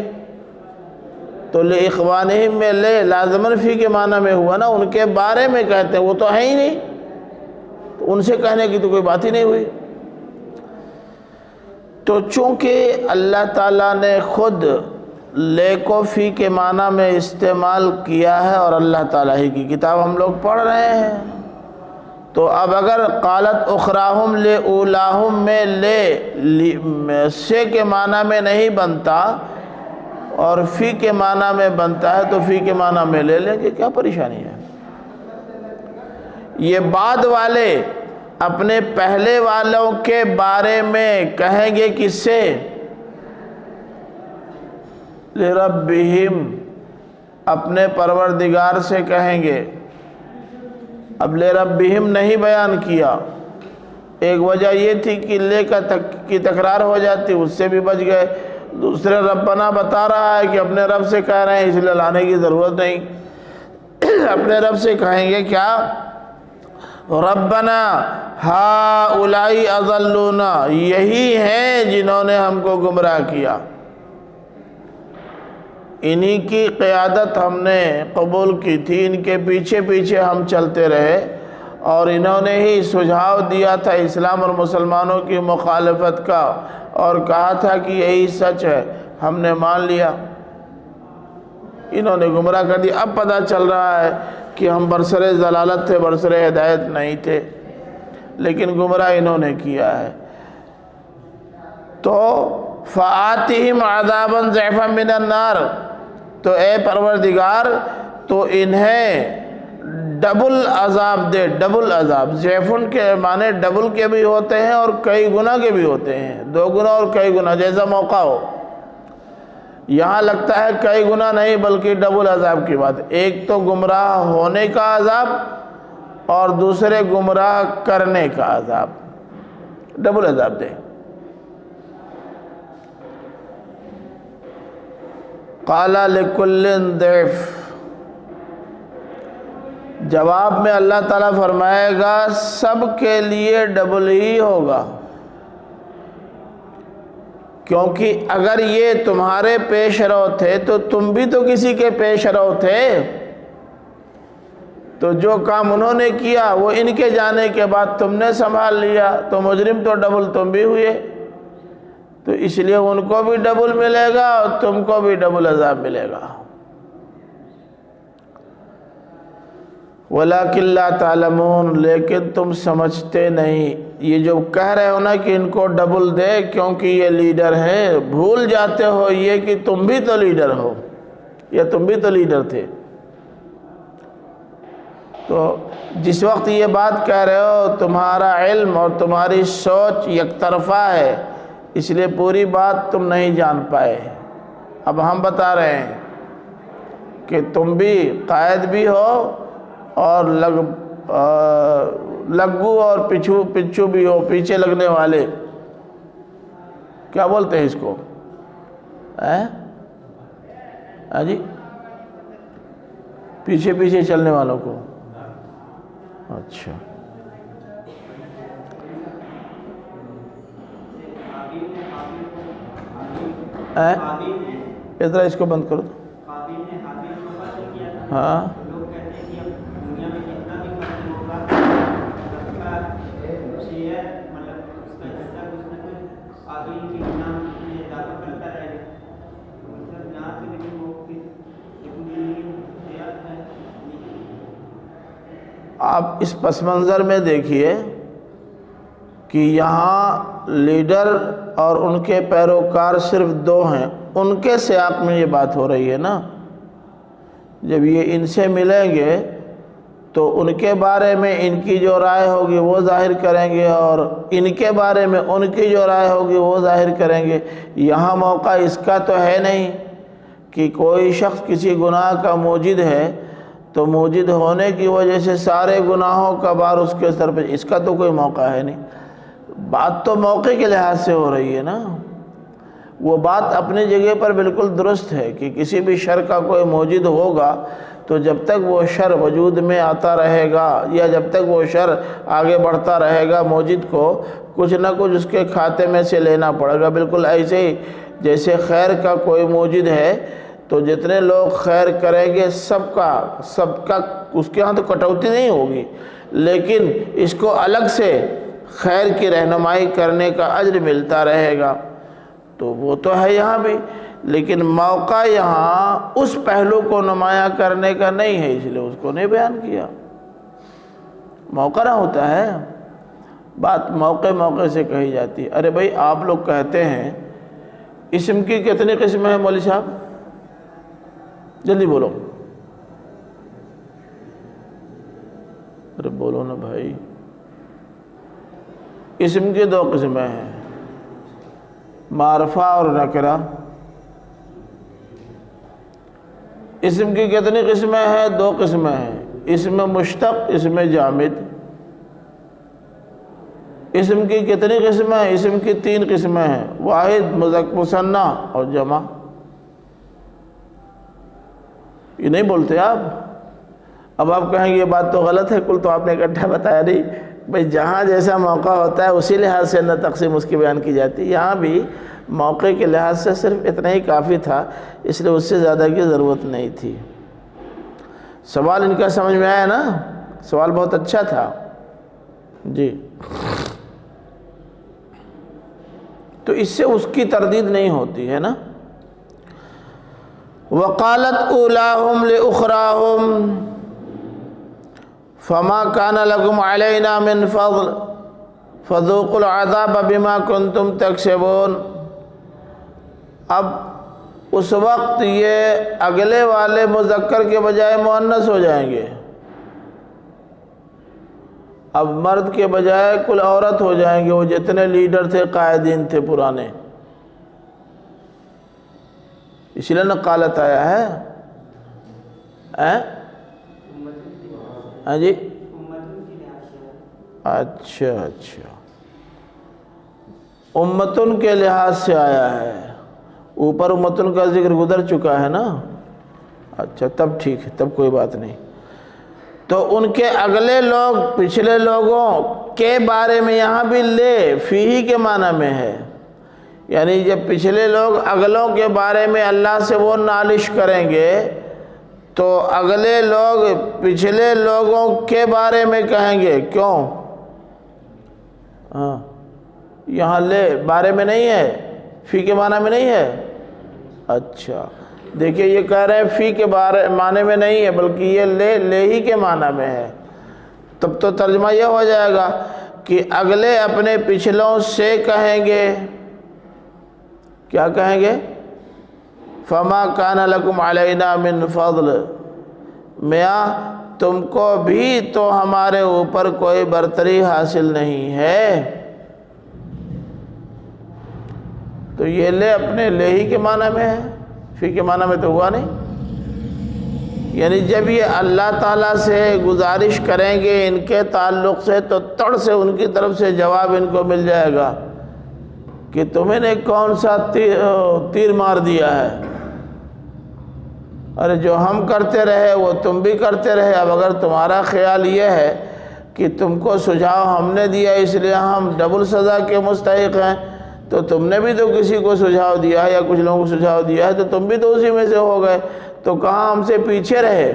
تو لِإِخْوَانِهِمْ میں لے لازماً فی کے معنی میں ہوا نا، ان کے بارے میں کہتے ہیں، وہ تو ہے ہی نہیں، تو ان سے کہنے کی تو کوئی بات ہی نہیں ہوئی۔ تو چونکہ اللہ تعالیٰ نے خود لے کو فی کے معنی میں استعمال کیا ہے اور اللہ تعالیٰ ہی کی کتاب ہم لوگ پڑھ رہے ہیں، تو اب اگر قالت اخراہم لأولاہم میں لے سے کے معنی میں نہیں بنتا اور فی کے معنی میں بنتا ہے تو فی کے معنی میں لے لیں گے، کیا پریشانی ہے؟ یہ بعد والے اپنے پہلے والوں کے بارے میں کہیں گے کس سے؟ لربہم، اپنے پروردگار سے کہیں گے۔ اب لربہم نہیں بیان کیا، ایک وجہ یہ تھی کہ لے کی تکرار ہو جاتی، اس سے بھی بچ گئے۔ دوسرے ربنا بتا رہا ہے کہ اپنے رب سے کہہ رہے ہیں، اس لیے لانے کی ضرورت نہیں، اپنے رب سے کہیں گے کیا؟ ربنا ہؤلاء اضلونا، یہی ہیں جنہوں نے ہم کو گمراہ کیا، انہی کی قیادت ہم نے قبول کی تھی، ان کے پیچھے پیچھے ہم چلتے رہے، اور انہوں نے ہی سجھاؤ دیا تھا اسلام اور مسلمانوں کی مخالفت کا، اور کہا تھا کہ یہی سچ ہے، ہم نے مان لیا، انہوں نے گمراہ کر دیا۔ اب پتہ چل رہا ہے کہ ہم برسر ضلالت تھے، برسر ہدایت نہیں تھے، لیکن گمراہ انہوں نے کیا ہے۔ تو فآتِہِمْ عَذَابًا ضِعْفًا مِنَ النَّارِ، تو اے پروردگار تو انہیں ڈبل عذاب دے، ڈبل عذاب۔ ضعفن کے معنی ڈبل کے بھی ہوتے ہیں اور کئی گنا کے بھی ہوتے ہیں، 2 گنا اور کئی گنا، جیسا موقع ہو۔ یہاں لگتا ہے کئی گنا نہیں بلکہ ڈبل عذاب کی بات، ایک تو گمراہ ہونے کا عذاب اور دوسرے گمراہ کرنے کا عذاب، ڈبل عذاب دے۔ قال لکل ضعف، جواب میں اللہ تعالیٰ فرمائے گا سب کے لیے ڈبل ہی ہوگا، کیونکہ اگر یہ تمہارے پیش رو تھے تو تم بھی تو کسی کے پیش رو تھے، تو جو کام انہوں نے کیا وہ ان کے جانے کے بعد تم نے سنبھال لیا، تو مجرم تو ڈبل تم بھی ہوئے، تو اس لیے ان کو بھی ڈبل ملے گا اور تم کو بھی ڈبل عذاب ملے گا۔ وَلَكِنْ لَا تَعْلَمُونَ، لیکن تم سمجھتے نہیں۔ یہ جو کہہ رہے ہو نا کہ ان کو ڈبل دے کیونکہ یہ لیڈر ہیں، بھول جاتے ہو یہ کہ تم بھی تو لیڈر ہو، یا تم بھی تو لیڈر تھے۔ تو جس وقت یہ بات کہہ رہے ہو تمہارا علم اور تمہاری سوچ یک طرفہ ہے، اس لیے پوری بات تم نہیں جان پائے۔ اب ہم بتا رہے ہیں کہ تم بھی قائد بھی ہو اور لگو اور پچھو بھی ہو، پیچھے لگنے والے، کیا بولتے ہیں اس کو؟ جی پیچھے پیچھے چلنے والوں کو۔ اچھا، ادھر اس کو بند کرو۔ ہاں آپ اس پس منظر میں دیکھیے کہ یہاں لیڈر اور ان کے پیروکار صرف 2 ہیں، ان کے سیاق میں یہ بات ہو رہی ہے نا۔ جب یہ ان سے ملیں گے تو ان کے بارے میں ان کی جو رائے ہوگی وہ ظاہر کریں گے، اور ان کے بارے میں ان کی جو رائے ہوگی وہ ظاہر کریں گے۔ یہاں موقع اس کا تو ہے نہیں کہ کوئی شخص کسی گناہ کا موجد ہے تو موجد ہونے کی وجہ سے سارے گناہوں کا بار اس کے سر پہ، اس کا تو کوئی موقع ہے نہیں۔ بات تو موقع کے لحاظ سے ہو رہی ہے نا۔ وہ بات اپنی جگہ پر بالکل درست ہے کہ کسی بھی شر کا کوئی موجد ہوگا تو جب تک وہ شر وجود میں آتا رہے گا یا جب تک وہ شر آگے بڑھتا رہے گا، موجد کو کچھ نہ کچھ اس کے کھاتے میں سے لینا پڑے گا۔ بالکل ایسے ہی جیسے خیر کا کوئی موجد ہے تو جتنے لوگ خیر کریں گے سب کا اس کے ہاں تو کٹوتی نہیں ہوگی، لیکن اس کو الگ سے خیر کی رہنمائی کرنے کا اجر ملتا رہے گا۔ تو وہ تو ہے یہاں بھی، لیکن موقع یہاں اس پہلو کو نمایاں کرنے کا نہیں ہے، اس لیے اس کو نہیں بیان کیا۔ موقع نہ ہوتا ہے، بات موقع سے کہی جاتی ہے۔ ارے بھائی آپ لوگ کہتے ہیں اسم کی کتنی قسمیں ہیں مولوی صاحب؟ جلدی بولو، ارے بولو نا بھائی۔ اسم کی 2 قسمیں ہیں، معرفہ اور نکرہ۔ اسم کی کتنی قسمیں ہیں؟ 2 قسمیں ہیں، اسم مشتق، اسم جامد۔ اسم کی کتنی قسمیں ہیں؟ اسم کی 3 قسمیں ہیں، واحد، مثنی اور جمع۔ یہ نہیں بولتے آپ؟ اب آپ کہیں گے یہ بات تو غلط ہے، کل تو آپ نے اکٹھا بتایا نہیں۔ بھئی جہاں جیسا موقع ہوتا ہے اسی لحاظ سے نہ تقسیم اس کی بیان کی جاتی ہے۔ یہاں بھی موقع کے لحاظ سے صرف اتنا ہی کافی تھا، اس لیے اس سے زیادہ کی ضرورت نہیں تھی۔ سوال ان کا سمجھ میں آیا نا؟ سوال بہت اچھا تھا جی۔ تو اس سے اس کی تردید نہیں ہوتی ہے نا۔ وقالت اولاہم لاخراہم فما کان لکم علینا من فضل فذوقوا العذاب بما کنتم تکسبون۔ اب اس وقت یہ اگلے والے مذکر کے بجائے مؤنث ہو جائیں گے، اب مرد کے بجائے کل عورت ہو جائیں گے وہ جتنے لیڈر تھے قائدین تھے پرانے، اس لیے نقالت آیا ہے۔ ہاں جی، اچھا اچھا، امتن کے لحاظ سے آیا ہے، اوپر امتن کا ذکر گزر چکا ہے نا، اچھا تب ٹھیک ہے، تب کوئی بات نہیں۔ تو ان کے اگلے لوگ پچھلے لوگوں کے بارے میں یہاں بھی لے فیہی کے معنی میں ہے، یعنی جب پچھلے لوگ اگلوں کے بارے میں اللہ سے وہ نالش کریں گے تو اگلے لوگ پچھلے لوگوں کے بارے میں کہیں گے، کیوں؟ ہاں، یہاں لے بارے میں نہیں ہے، فی کے معنی میں نہیں ہے۔ اچھا دیکھیے، یہ کہہ رہے ہیں فی کے معنی میں نہیں ہے بلکہ یہ لے ہی کے معنی میں ہے، تب تو ترجمہ یہ ہو جائے گا کہ اگلے اپنے پچھلوں سے کہیں گے، کیا کہیں گے؟ فما کان لکم علینا من فضل، میاں تم کو بھی تو ہمارے اوپر کوئی برتری حاصل نہیں ہے۔ تو یہ لے اپنے لے ہی کے معنی میں ہے، فی کے معنی میں تو ہوا نہیں۔ یعنی جب یہ اللہ تعالیٰ سے گزارش کریں گے ان کے تعلق سے تو تڑ سے ان کی طرف سے جواب ان کو مل جائے گا کہ تمہیں نے کون سا تیر مار دیا ہے، ارے جو ہم کرتے رہے وہ تم بھی کرتے رہے، اب اگر تمہارا خیال یہ ہے کہ تم کو سجھاؤ ہم نے دیا اس لیے ہم ڈبل سزا کے مستحق ہیں، تو تم نے بھی تو کسی کو سجھاؤ دیا ہے یا کچھ لوگوں کو سجھاؤ دیا ہے تو تم بھی تو اسی میں سے ہو گئے، تو کہاں ہم سے پیچھے رہے؟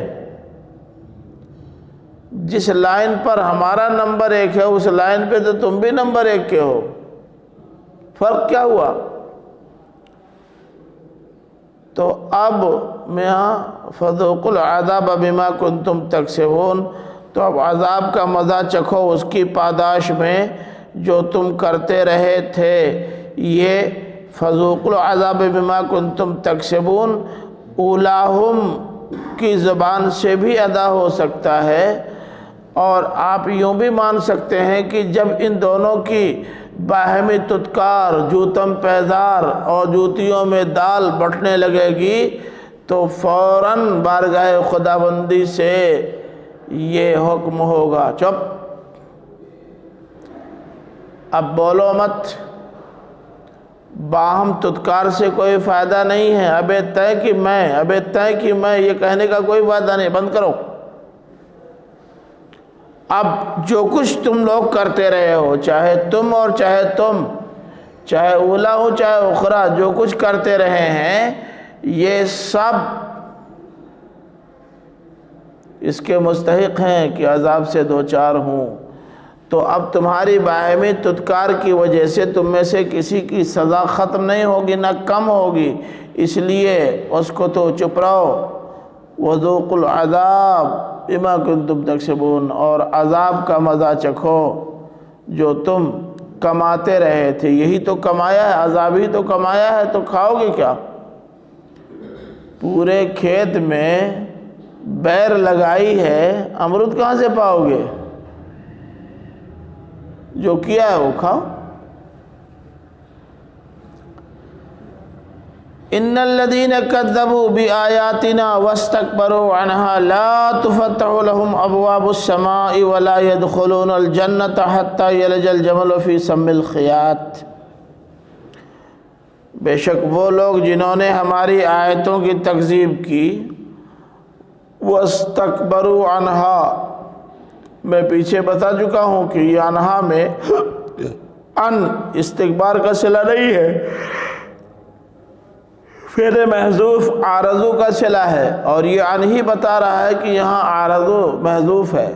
جس لائن پر ہمارا نمبر 1 ہے اس لائن پہ تو تم بھی نمبر 1 کے ہو، فرق کیا ہوا؟ تو اب میاں فذوقوا العذاب بما کنتم تکسبون، تو اب عذاب کا مزہ چکھو اس کی پاداش میں جو تم کرتے رہے تھے۔ یہ فذوقوا العذاب بما کنتم تکسبون اولاہم کی زبان سے بھی ادا ہو سکتا ہے، اور آپ یوں بھی مان سکتے ہیں کہ جب ان دونوں کی باہمی تتکار، جوتم پیزار اور جوتیوں میں دال بٹنے لگے گی تو فوراً بارگاہ خداوندی سے یہ حکم ہوگا، چپ، اب بولو مت، باہم تتکار سے کوئی فائدہ نہیں ہے، ابے طے کہ میں یہ کہنے کا کوئی فائدہ نہیں، بند کرو۔ اب جو کچھ تم لوگ کرتے رہے ہو، چاہے تم اور چاہے اولا ہو چاہے اخرا، جو کچھ کرتے رہے ہیں یہ سب اس کے مستحق ہیں کہ عذاب سے دوچار ہوں۔ تو اب تمہاری باہمی تتکار کی وجہ سے تم میں سے کسی کی سزا ختم نہیں ہوگی نہ کم ہوگی، اس لیے اس کو تو چپ رہو۔ وذوقوا العذاب بما کنتم تکسبون، اور عذاب کا مزہ چکھو جو تم کماتے رہے تھے، یہی تو کمایا ہے، عذاب ہی تو کمایا ہے، تو کھاؤ گے کیا؟ پورے کھیت میں بیر لگائی ہے، امرود کہاں سے پاؤ گے؟ جو کیا ہے وہ کھاؤ۔ ان الذين كذبوا بآياتنا واستكبروا عنها لا تفتح لهم ابواب السماء ولا يدخلون الجنة حتى يلج الجمل في سم الخياط، بے شک وہ لوگ جنہوں نے ہماری آیتوں کی تکذیب کی، واستكبروا عنها، میں پیچھے بتا چکا ہوں کہ یہ انہا میں ان استکبار کا صلہ نہیں ہے، فعل محذوف عارضو کا صلہ ہے، اور یہ ان ہی بتا رہا ہے کہ یہاں عارضو محذوف ہے۔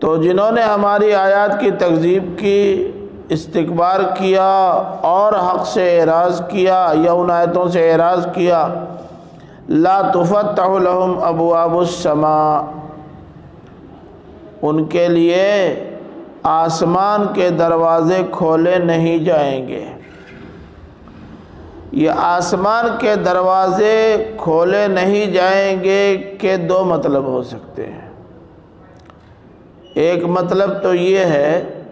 تو جنہوں نے ہماری آیات کی تکذیب کی، استکبار کیا اور حق سے اعراض کیا یا ان آیتوں سے اعراض کیا، لا تفتح لهم ابواب السماء، ان کے لیے آسمان کے دروازے کھولے نہیں جائیں گے۔ یہ آسمان کے دروازے کھولے نہیں جائیں گے کہ دو مطلب ہو سکتے ہیں۔ ایک مطلب تو یہ ہے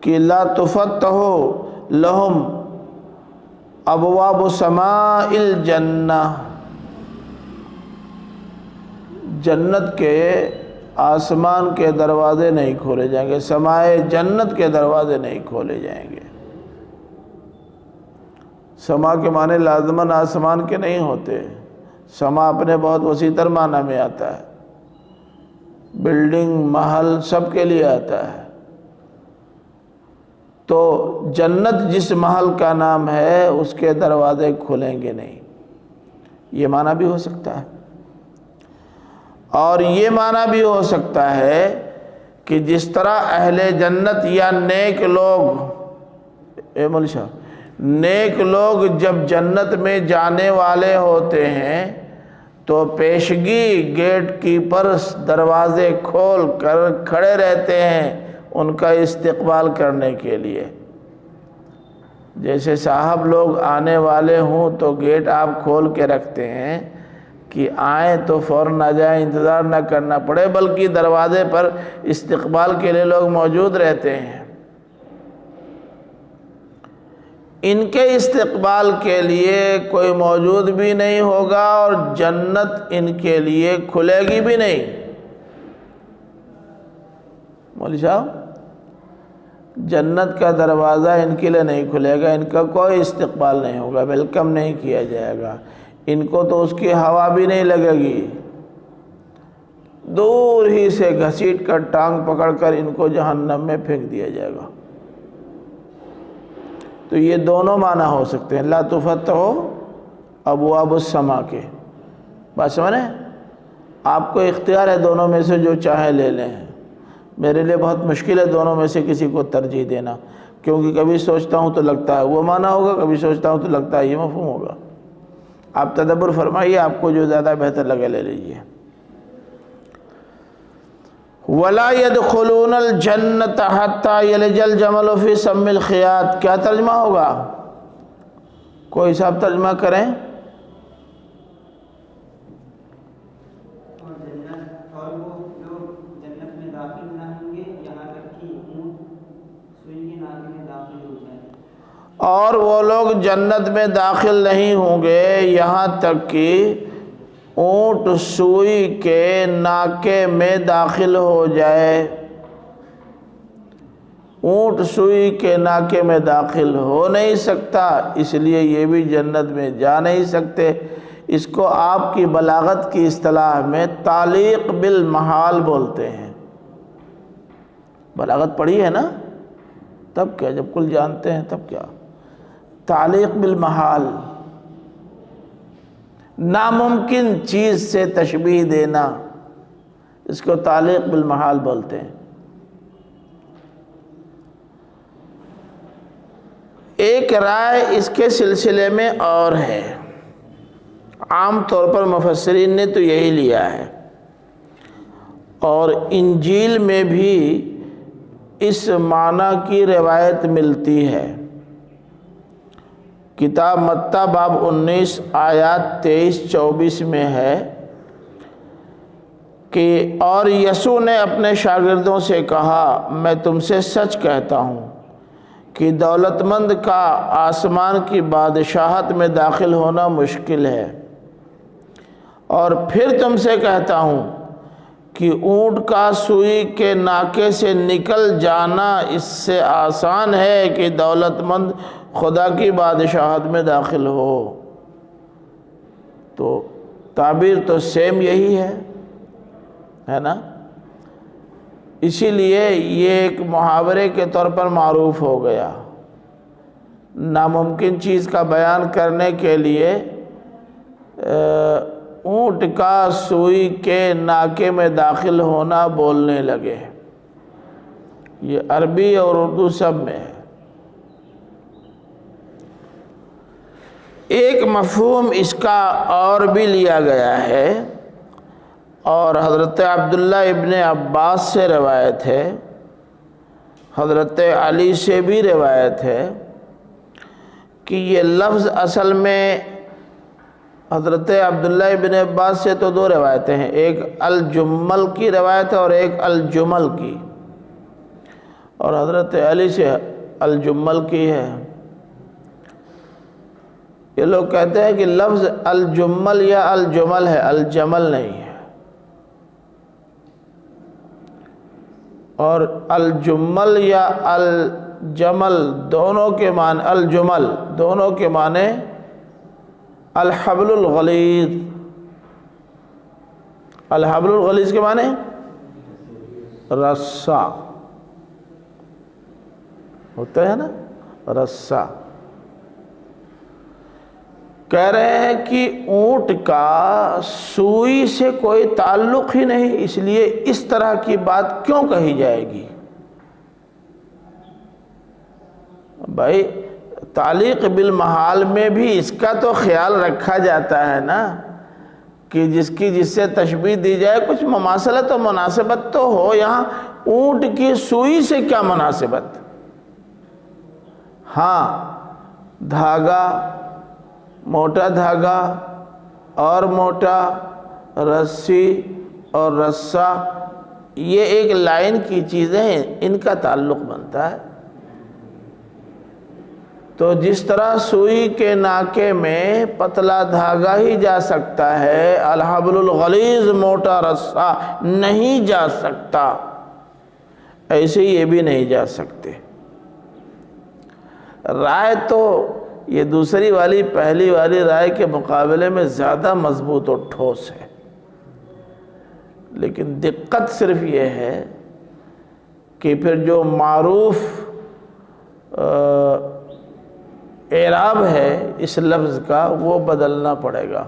کہ لا تفتح لہم ابواب سماء الجنہ، جنت کے آسمان کے دروازے نہیں کھولے جائیں گے، سمائے جنت کے دروازے نہیں کھولے جائیں گے۔ سما کے معنی لازماً آسمان کے نہیں ہوتے، سما اپنے بہت وسیع تر معنی میں آتا ہے، بلڈنگ، محل سب کے لیے آتا ہے۔ تو جنت جس محل کا نام ہے اس کے دروازے کھلیں گے نہیں، یہ معنی بھی ہو سکتا ہے۔ اور یہ معنی بھی ہو سکتا ہے کہ جس طرح اہل جنت یا نیک لوگ، نیک لوگ جب جنت میں جانے والے ہوتے ہیں تو پیشگی گیٹ کیپرز دروازے کھول کر کھڑے رہتے ہیں ان کا استقبال کرنے کے لیے۔ جیسے صاحب لوگ آنے والے ہوں تو گیٹ آپ کھول کے رکھتے ہیں کہ آئیں تو فوراً نہ جائیں، انتظار نہ کرنا پڑے، بلکہ دروازے پر استقبال کے لیے لوگ موجود رہتے ہیں۔ ان کے استقبال کے لیے کوئی موجود بھی نہیں ہوگا اور جنت ان کے لیے کھلے گی بھی نہیں۔ مولوی صاحب، جنت کا دروازہ ان کے لیے نہیں کھلے گا، ان کا کوئی استقبال نہیں ہوگا، ویلکم نہیں کیا جائے گا، ان کو تو اس کی ہوا بھی نہیں لگے گی، دور ہی سے گھسیٹ کر ٹانگ پکڑ کر ان کو جہنم میں پھینک دیا جائے گا۔ تو یہ دونوں معنی ہو سکتے ہیں، لا تفتح ابواب السماء کے۔ بات سمجھے؟ آپ کو اختیار ہے دونوں میں سے جو چاہے لے لیں، میرے لیے بہت مشکل ہے دونوں میں سے کسی کو ترجیح دینا، کیونکہ کبھی سوچتا ہوں تو لگتا ہے وہ معنی ہوگا، کبھی سوچتا ہوں تو لگتا ہے یہ مفہوم ہوگا۔ آپ تدبر فرمائیے، آپ کو جو زیادہ بہتر لگے لے لیجیے۔ وَلَا يَدْخُلُونَ الْجَنَّةَ حَتَّى يَلِجَ الْجَمَلُ فِي سَمِّ الْخِيَاطِ، کیا ترجمہ ہوگا؟ کوئی صاحب ترجمہ کریں۔ اور وہ لوگ جنت میں داخل نہ ہوں گے یہاں تک کہ اونٹ سوئی کے ناکے میں داخل ہو جائے۔ اور وہ لوگ جنت میں داخل نہیں ہوں گے یہاں تک کہ اونٹ سوئی کے ناکے میں داخل ہو جائے۔ اونٹ سوئی کے ناکے میں داخل ہو نہیں سکتا، اس لیے یہ بھی جنت میں جا نہیں سکتے۔ اس کو آپ کی بلاغت کی اصطلاح میں تعلیق بالمحال بولتے ہیں۔ بلاغت پڑھی ہے نا؟ تب کیا، جب کل جانتے ہیں تب کیا؟ تعلیق بالمحال، ناممکن چیز سے تشبیہ دینا، اس کو تعلیق بالمحال بولتے ہیں۔ ایک رائے اس کے سلسلے میں اور ہے، عام طور پر مفسرین نے تو یہی لیا ہے، اور انجیل میں بھی اس معنی کی روایت ملتی ہے۔ کتاب متی باب 19 آیات 23-24 میں ہے کہ اور یسوع نے اپنے شاگردوں سے کہا، میں تم سے سچ کہتا ہوں کہ دولت مند کا آسمان کی بادشاہت میں داخل ہونا مشکل ہے، اور پھر تم سے کہتا ہوں کہ اونٹ کا سوئی کے ناکے سے نکل جانا اس سے آسان ہے کہ دولت مند خدا کی بادشاہت میں داخل ہو۔ تو تعبیر تو سیم یہی ہے نا؟ اسی لیے یہ ایک محاورے کے طور پر معروف ہو گیا۔ ناممکن چیز کا بیان کرنے کے لیے اونٹ کا سوئی کے ناکے میں داخل ہونا بولنے لگے۔ یہ عربی اور اردو سب میں ہے۔ ایک مفہوم اس کا اور بھی لیا گیا ہے، اور حضرت عبداللہ ابن عباس سے روایت ہے، حضرت علی سے بھی روایت ہے کہ یہ لفظ اصل میں حضرت عبداللہ ابن عباس سے تو دو روایتیں ہیں، ایک الجمل کی روایت ہے اور ایک الجمل کی، اور حضرت علی سے الجمل کی ہے۔ یہ لوگ کہتے ہیں کہ لفظ الجمل یا الجمل ہے، الجمل نہیں ہے، اور الجمل یا الجمل دونوں کے معنی، الجمل دونوں کے معنی الحبل الغلیظ۔ الحبل الغلیظ کے معنی رسہ ہوتا ہے نا، رسہ۔ کہہ رہے ہیں کہ اونٹ کا سوئی سے کوئی تعلق ہی نہیں، اس لیے اس طرح کی بات کیوں کہی جائے گی؟ بھائی تعلیق بالمحال میں بھی اس کا تو خیال رکھا جاتا ہے نا کہ جس سے تشبیہ دی جائے کچھ مماثلت و مناسبت تو ہو۔ یہاں اونٹ کی سوئی سے کیا مناسبت؟ ہاں دھاگا، موٹا دھاگا اور موٹا، رسی اور رسہ، یہ ایک لائن کی چیزیں ہیں، ان کا تعلق بنتا ہے۔ تو جس طرح سوئی کے ناکے میں پتلا دھاگا ہی جا سکتا ہے، الحبل الغلیظ موٹا رسہ نہیں جا سکتا، ایسے ہی یہ بھی نہیں جا سکتے۔ رائے تو یہ دوسری والی پہلی والی رائے کے مقابلے میں زیادہ مضبوط اور ٹھوس ہے، لیکن دقت صرف یہ ہے کہ پھر جو معروف اعراب ہے اس لفظ کا وہ بدلنا پڑے گا،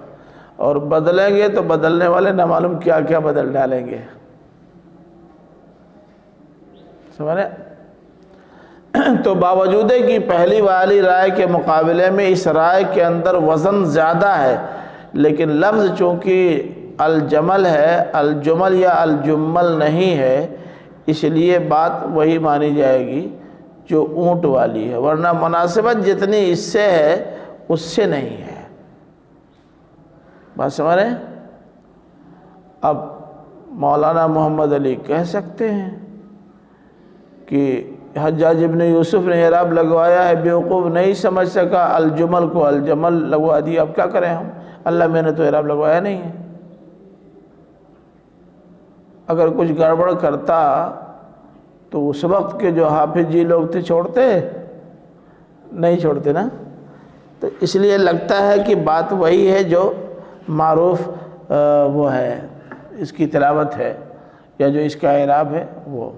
اور بدلیں گے تو بدلنے والے نہ معلوم کیا کیا بدل ڈالیں گے، سمجھ رہے؟ تو باوجود کہ پہلی والی رائے کے مقابلے میں اس رائے کے اندر وزن زیادہ ہے، لیکن لفظ چونکہ الجمل ہے، الجمل یا الجمل نہیں ہے، اس لیے بات وہی مانی جائے گی جو اونٹ والی ہے، ورنہ مناسبت جتنی اس سے ہے اس سے نہیں ہے۔ بات سمجھ رہے ہیں؟ اب مولانا محمد علی کہہ سکتے ہیں کہ حجاج ابن یوسف نے اعراب لگوایا ہے، بیوقوف نہیں سمجھ سکا الجمل کو الجمل لگوا دیا، اب کیا کریں ہم؟ اللہ میں نے تو اعراب لگوایا نہیں ہے۔ اگر کچھ گڑبڑ کرتا تو اس وقت کے جو حافظ جی لوگ تھے چھوڑتے؟ نہیں چھوڑتے نا۔ تو اس لیے لگتا ہے کہ بات وہی ہے جو معروف وہ ہے، اس کی تلاوت ہے یا جو اس کا اعراب ہے وہ،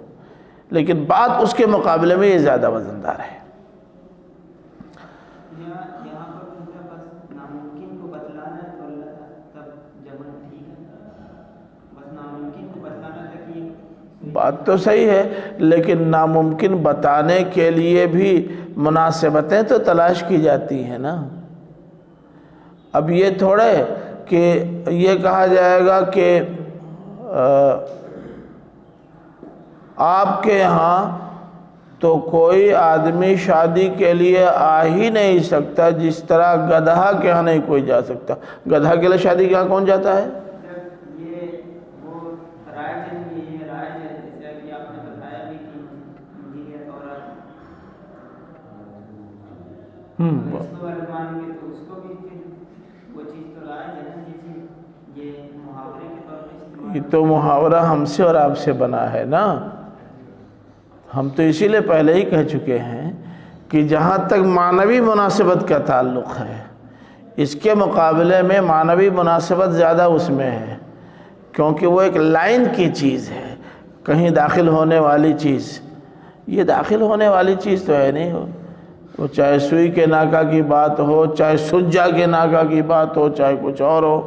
لیکن بات اس کے مقابلے میں یہ زیادہ وزندار ہے۔ یہاں پر ان کا بس ناممکن کو بتلانا ہے تو اللہ تب جمل ٹھیک ہے، بس ناممکن کو بتلانا تھا کہ بات تو صحیح ہے، لیکن ناممکن بتانے کے لیے بھی مناسبتیں تو تلاش کی جاتی ہیں نا۔ اب یہ تھوڑے کہ یہ کہا جائے گا کہ آپ کے ہاں تو کوئی آدمی شادی کے لیے آ ہی نہیں سکتا، جس طرح گدھا کے ہاں نہیں کوئی جا سکتا۔ گدھا کے لیے شادی کے ہاں کون جاتا ہے؟ یہ وہ رائے چلی گئی ہے، رائے جیسا کہ آپ نے بتایا بھی کہ انجیل یا تورات اس کو اگر مانیں گے تو اس کو بھی پھر وہ چیز تو رائے ہے نا، یہ محاورے کے طور پر استعمال۔ یہ تو محاورہ ہم سے اور آپ سے بنا ہے نا، ہم تو اسی لیے پہلے ہی کہہ چکے ہیں کہ جہاں تک معنوی مناسبت کا تعلق ہے، اس کے مقابلے میں معنوی مناسبت زیادہ اس میں ہے، کیونکہ وہ ایک لائن کی چیز ہے، کہیں داخل ہونے والی چیز۔ یہ داخل ہونے والی چیز تو ہے نہیں، وہ چاہے سوئی کے ناکہ کی بات ہو، چاہے سجا کے ناکہ کی بات ہو، چاہے کچھ اور ہو،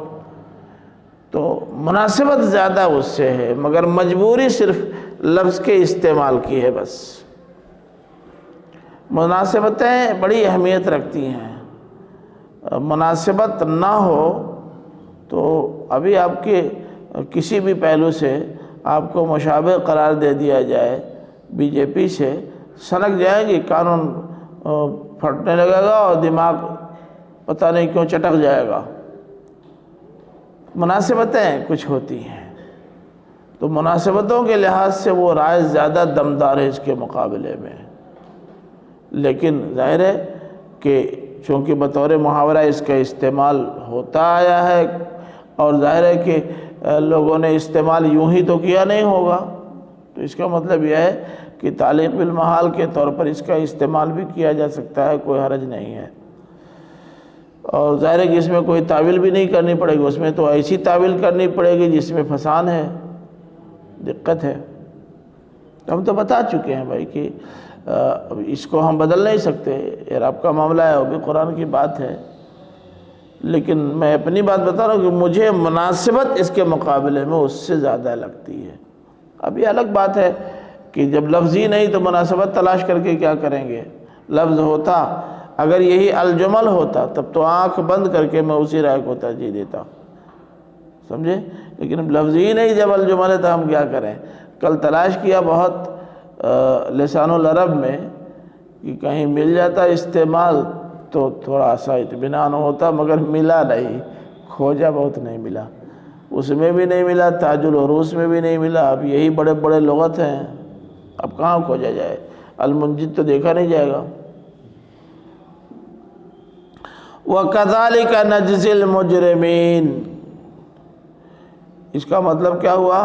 تو مناسبت زیادہ اس سے ہے، مگر مجبوری صرف لفظ کے استعمال کی ہے بس۔ مناسبتیں بڑی اہمیت رکھتی ہیں، مناسبت نہ ہو تو ابھی آپ کے کسی بھی پہلو سے آپ کو مشابہ قرار دے دیا جائے بی جے پی سے، سنک جائیں گی، قانون پھٹنے لگے گا اور دماغ پتہ نہیں کیوں چٹک جائے گا، مناسبتیں کچھ ہوتی ہیں، تو مناسبتوں کے لحاظ سے وہ رائے زیادہ دمدار ہے اس کے مقابلے میں، لیکن ظاہر ہے کہ چونکہ بطور محاورہ اس کا استعمال ہوتا آیا ہے، اور ظاہر ہے کہ لوگوں نے استعمال یوں ہی تو کیا نہیں ہوگا، تو اس کا مطلب یہ ہے کہ تعلیق بالمحال کے طور پر اس کا استعمال بھی کیا جا سکتا ہے، کوئی حرج نہیں ہے۔ اور ظاہر ہے کہ اس میں کوئی تعویل بھی نہیں کرنی پڑے گی، اس میں تو ایسی تعویل کرنی پڑے گی جس میں فسان ہے، دقت ہے۔ ہم تو بتا چکے ہیں بھائی کہ اس کو ہم بدل نہیں سکتے، اعراب کا معاملہ ہے، وہ بھی قرآن کی بات ہے، لیکن میں اپنی بات بتا رہا ہوں کہ مجھے مناسبت اس کے مقابلے میں اس سے زیادہ لگتی ہے۔ اب یہ الگ بات ہے کہ جب لفظ ہی نہیں تو مناسبت تلاش کر کے کیا کریں گے؟ لفظ ہوتا، اگر یہی الجمل ہوتا تب تو آنکھ بند کر کے میں اسی رائے کو ترجیح دیتا، سمجھے؟ لیکن اب لفظ ہی نہیں جب الجمل ہے تو ہم کیا کریں؟ کل تلاش کیا بہت لسان العرب میں کہ کہیں مل جاتا استعمال تو تھوڑا سا اطمینان ہوتا، مگر ملا نہیں، کھوجا بہت نہیں ملا، اس میں بھی نہیں ملا، تاج العروس میں بھی نہیں ملا۔ اب یہی بڑے بڑے لغت ہیں، اب کہاں کھوجا جائے؟ المنجد تو دیکھا نہیں جائے گا۔ وَكَذَلِكَ نَجْزِي الْمُجْرِمِينَ، اس کا مطلب کیا ہوا؟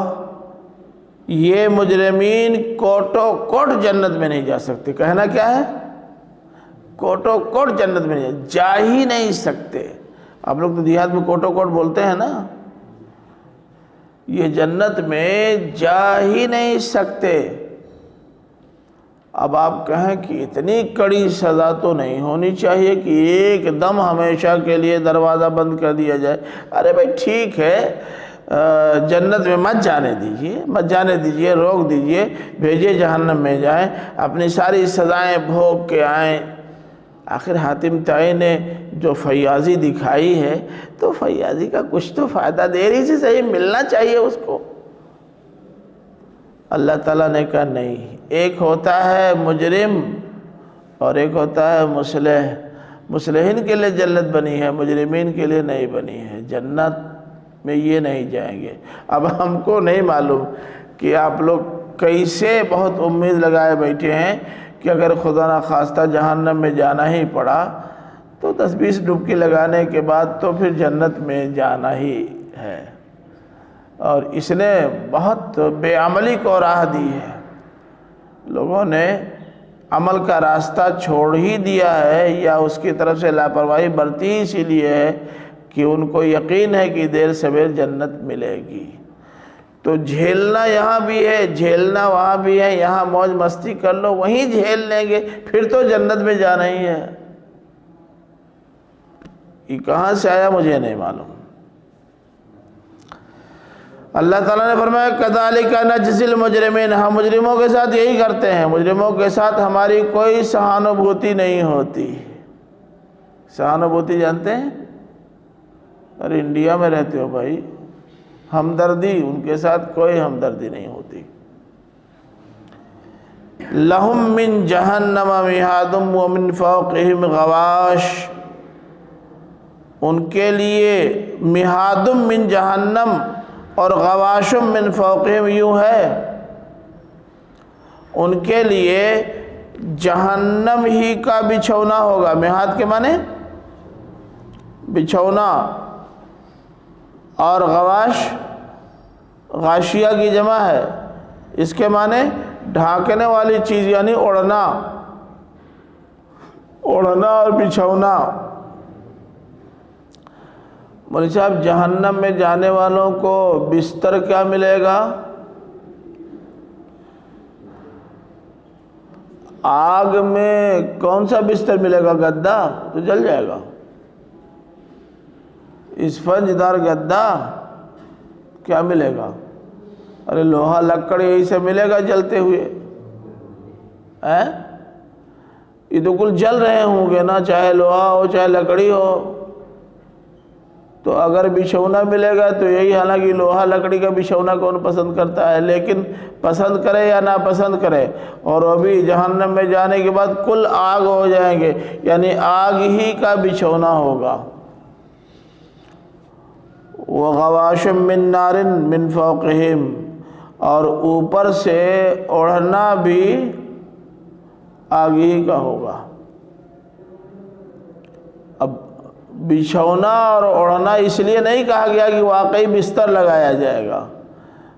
یہ مجرمین کوٹو کوٹ جنت میں نہیں جا سکتے۔ کہنا کیا ہے؟ کوٹو کوٹ جنت میں نہیں جا ہی نہیں سکتے۔ آپ لوگ تو دیہات میں کوٹو کوٹ بولتے ہیں نا، یہ جنت میں جا ہی نہیں سکتے۔ اب آپ کہیں کہ اتنی کڑی سزا تو نہیں ہونی چاہیے کہ ایک دم ہمیشہ کے لیے دروازہ بند کر دیا جائے۔ ارے بھائی ٹھیک ہے، جنت میں مت جانے دیجئے، مت جانے دیجئے، روک دیجئے، بھیجے جہنم میں جائیں، اپنی ساری سزائیں بھوگ کے آئیں۔ آخر حاتم طائی نے جو فیاضی دکھائی ہے تو فیاضی کا کچھ تو فائدہ دیر ہی سے صحیح ملنا چاہیے اس کو۔ اللہ تعالیٰ نے کہا نہیں، ایک ہوتا ہے مجرم اور ایک ہوتا ہے مصلح۔ مصلحین کے لیے جنت بنی ہے، مجرمین کے لیے نہیں بنی ہے۔ جنت میں یہ نہیں جائیں گے۔ اب ہم کو نہیں معلوم کہ آپ لوگ کیسے بہت امید لگائے بیٹھے ہیں کہ اگر خدا نخواستہ جہنم میں جانا ہی پڑا تو 10-20 ڈبکی لگانے کے بعد تو پھر جنت میں جانا ہی ہے۔ اور اس نے بہت بے عملی کو راہ دی ہے، لوگوں نے عمل کا راستہ چھوڑ ہی دیا ہے، یا اس کی طرف سے لاپرواہی برتی ہی اسی لیے ہے کہ ان کو یقین ہے کہ دیر سویر جنت ملے گی۔ تو جھیلنا یہاں بھی ہے، جھیلنا وہاں بھی ہے، یہاں موج مستی کر لو، وہیں جھیل لیں گے، پھر تو جنت میں جانا ہی ہے۔ یہ کہاں سے آیا مجھے نہیں معلوم۔ اللہ تعالیٰ نے فرمایا کذالک نجزی المجرمین، ہم مجرموں کے ساتھ یہی کرتے ہیں، مجرموں کے ساتھ ہماری کوئی سہانوبھوتی نہیں ہوتی۔ سہانوبھوتی جانتے ہیں؟ ارے انڈیا میں رہتے ہو بھائی، ہمدردی، ان کے ساتھ کوئی ہمدردی نہیں ہوتی۔ لہم من جہنم مہاد ومن فوقہم غواش، ان کے لیے مہاد من جہنم اور غواش من فوقہم، یوں ہے ان کے لیے جہنم ہی کا بچھونا ہوگا۔ مہاد کے معنی بچھونا، اور غواش غاشیہ کی جمع ہے، اس کے معنی ڈھانکنے والی چیز، یعنی اوڑھنا، اوڑھنا اور بچھونا۔ مولوی صاحب جہنم میں جانے والوں کو بستر کیا ملے گا؟ آگ میں کون سا بستر ملے گا؟ گدا تو جل جائے گا۔ اسفنج دار گدا کیا ملے گا؟ ارے لوہا لکڑ یہی سے ملے گا جلتے ہوئے، یہ تو کل جل رہے ہوں گے نا، چاہے لوہا ہو چاہے لکڑی ہو۔ تو اگر بچھونا ملے گا تو یہی، حالانکہ لوہا لکڑی کا بچھونا کون پسند کرتا ہے، لیکن پسند کرے یا ناپسند کرے، اور وہ بھی جہنم میں جانے کے بعد کل آگ ہو جائیں گے، یعنی آگ ہی کا بچھونا ہوگا۔ وغواشم من نار من فوقہم، اور اوپر سے اوڑھنا بھی آگ ہی کا ہوگا۔ اب بچھونا اور اوڑھنا اس لیے نہیں کہا گیا کہ واقعی بستر لگایا جائے گا،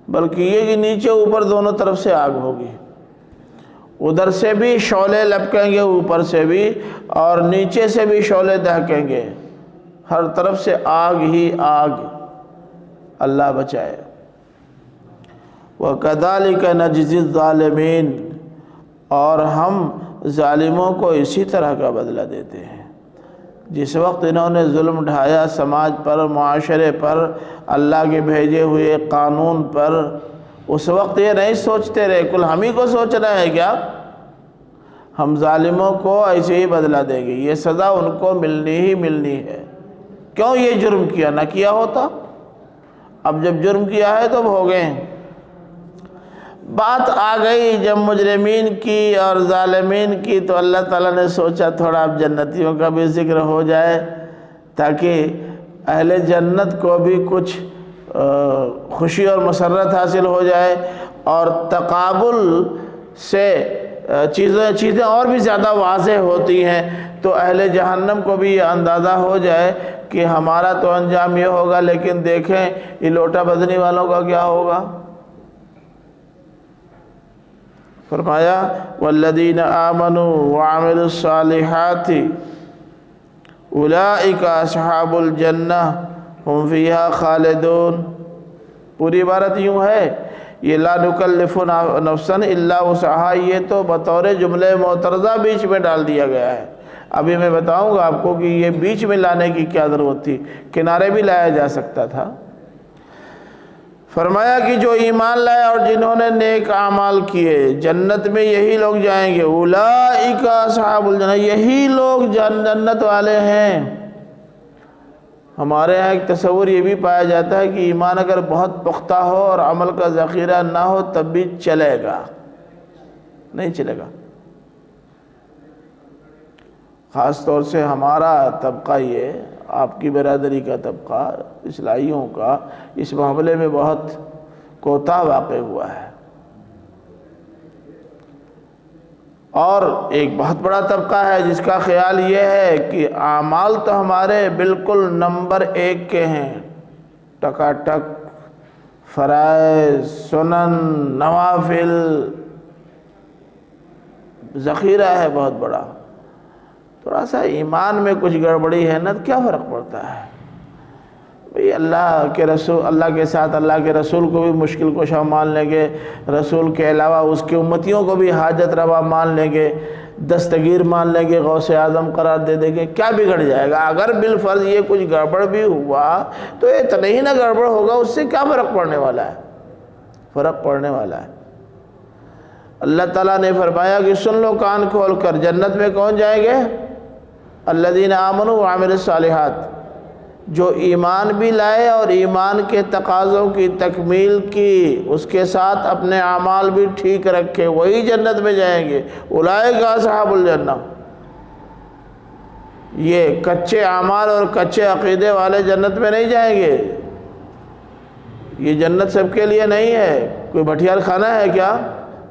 بلکہ یہ کہ نیچے اوپر دونوں طرف سے آگ ہوگی، ادھر سے بھی شعلے لپکیں گے اوپر سے بھی، اور نیچے سے بھی شعلے دہکیں گے، ہر طرف سے آگ ہی آگ، اللہ بچائے۔ وَكَذَلِكَ نَجْزِي الظَّالِمِينَ، اور ہم ظالموں کو اسی طرح کا بدلہ دیتے ہیں۔ جس وقت انہوں نے ظلم ڈھایا سماج پر، معاشرے پر، اللہ کے بھیجے ہوئے قانون پر، اس وقت یہ نہیں سوچتے رہے کل ہم ہی کو سوچنا ہے کیا، ہم ظالموں کو ایسے ہی بدلہ دیں گے، یہ سزا ان کو ملنی ہی ملنی ہے۔ کیوں یہ جرم کیا، نہ کیا ہوتا، اب جب جرم کیا ہے تو بھوگیں۔ بات آ گئی جب مجرمین کی اور ظالمین کی، تو اللہ تعالیٰ نے سوچا تھوڑا اب جنتیوں کا بھی ذکر ہو جائے، تاکہ اہل جنت کو بھی کچھ خوشی اور مسرت حاصل ہو جائے، اور تقابل سے چیزیں اور بھی زیادہ واضح ہوتی ہیں، تو اہل جہنم کو بھی یہ اندازہ ہو جائے کہ ہمارا تو انجام یہ ہوگا، لیکن دیکھیں یہ لوٹا بدنی والوں کا کیا ہوگا۔ فرمایا والذین آمنوا وعملوا الصالحات اولئک اصحاب الجنہ ہم فیہا خالدون۔ پوری عبارت یوں ہے، یہ لا نکلف نفسا الا وسعہا، یہ تو بطور جملے معترضہ بیچ میں ڈال دیا گیا ہے۔ ابھی میں بتاؤں گا آپ کو کہ یہ بیچ میں لانے کی کیا ضرورت تھی، کنارے بھی لایا جا سکتا تھا۔ فرمایا کہ جو ایمان لائے اور جنہوں نے نیک اعمال کیے، جنت میں یہی لوگ جائیں گے، اولئک اصحاب الجنہ، یہی لوگ جنت والے ہیں۔ ہمارے ہاں ایک تصور یہ بھی پایا جاتا ہے کہ ایمان اگر بہت پختہ ہو اور عمل کا ذخیرہ نہ ہو تب بھی چلے گا، نہیں چلے گا۔ خاص طور سے ہمارا طبقہ، یہ آپ کی برادری کا طبقہ، اصلاحیوں کا، اس معاملے میں بہت کوتاہ واقع ہوا ہے۔ اور ایک بہت بڑا طبقہ ہے جس کا خیال یہ ہے کہ اعمال تو ہمارے بالکل نمبر 1 کے ہیں، ٹکاٹک، فرائض، سنن، نوافل، ذخیرہ ہے بہت بڑا۔ تھوڑا سا ایمان میں کچھ گڑبڑی ہے نا، کیا فرق پڑتا ہے بھئی، اللہ کے رسول، اللہ کے ساتھ اللہ کے رسول کو بھی مشکل کشا مان لیں گے، رسول کے علاوہ اس کے امتیوں کو بھی حاجت روا مان لیں گے، دستگیر مان لیں گے، غوث اعظم قرار دے دیں گے، کیا بگڑ جائے گا؟ اگر بالفرض یہ کچھ گڑبڑ بھی ہوا تو اتنا ہی نہ گڑبڑ ہوگا، اس سے کیا فرق پڑنے والا ہے؟ فرق پڑنے والا ہے۔ اللہ تعالیٰ نے فرمایا کہ سن لو کان کھول کر، جنت میں کون جائیں گے؟ الذین آمنوا وعملوا الصالحات، جو ایمان بھی لائے اور ایمان کے تقاضوں کی تکمیل کی، اس کے ساتھ اپنے اعمال بھی ٹھیک رکھے، وہی جنت میں جائیں گے۔ اولئک اصحاب الجنہ، یہ کچے اعمال اور کچے عقیدے والے جنت میں نہیں جائیں گے۔ یہ جنت سب کے لیے نہیں ہے، کوئی بھٹیار خانہ ہے کیا؟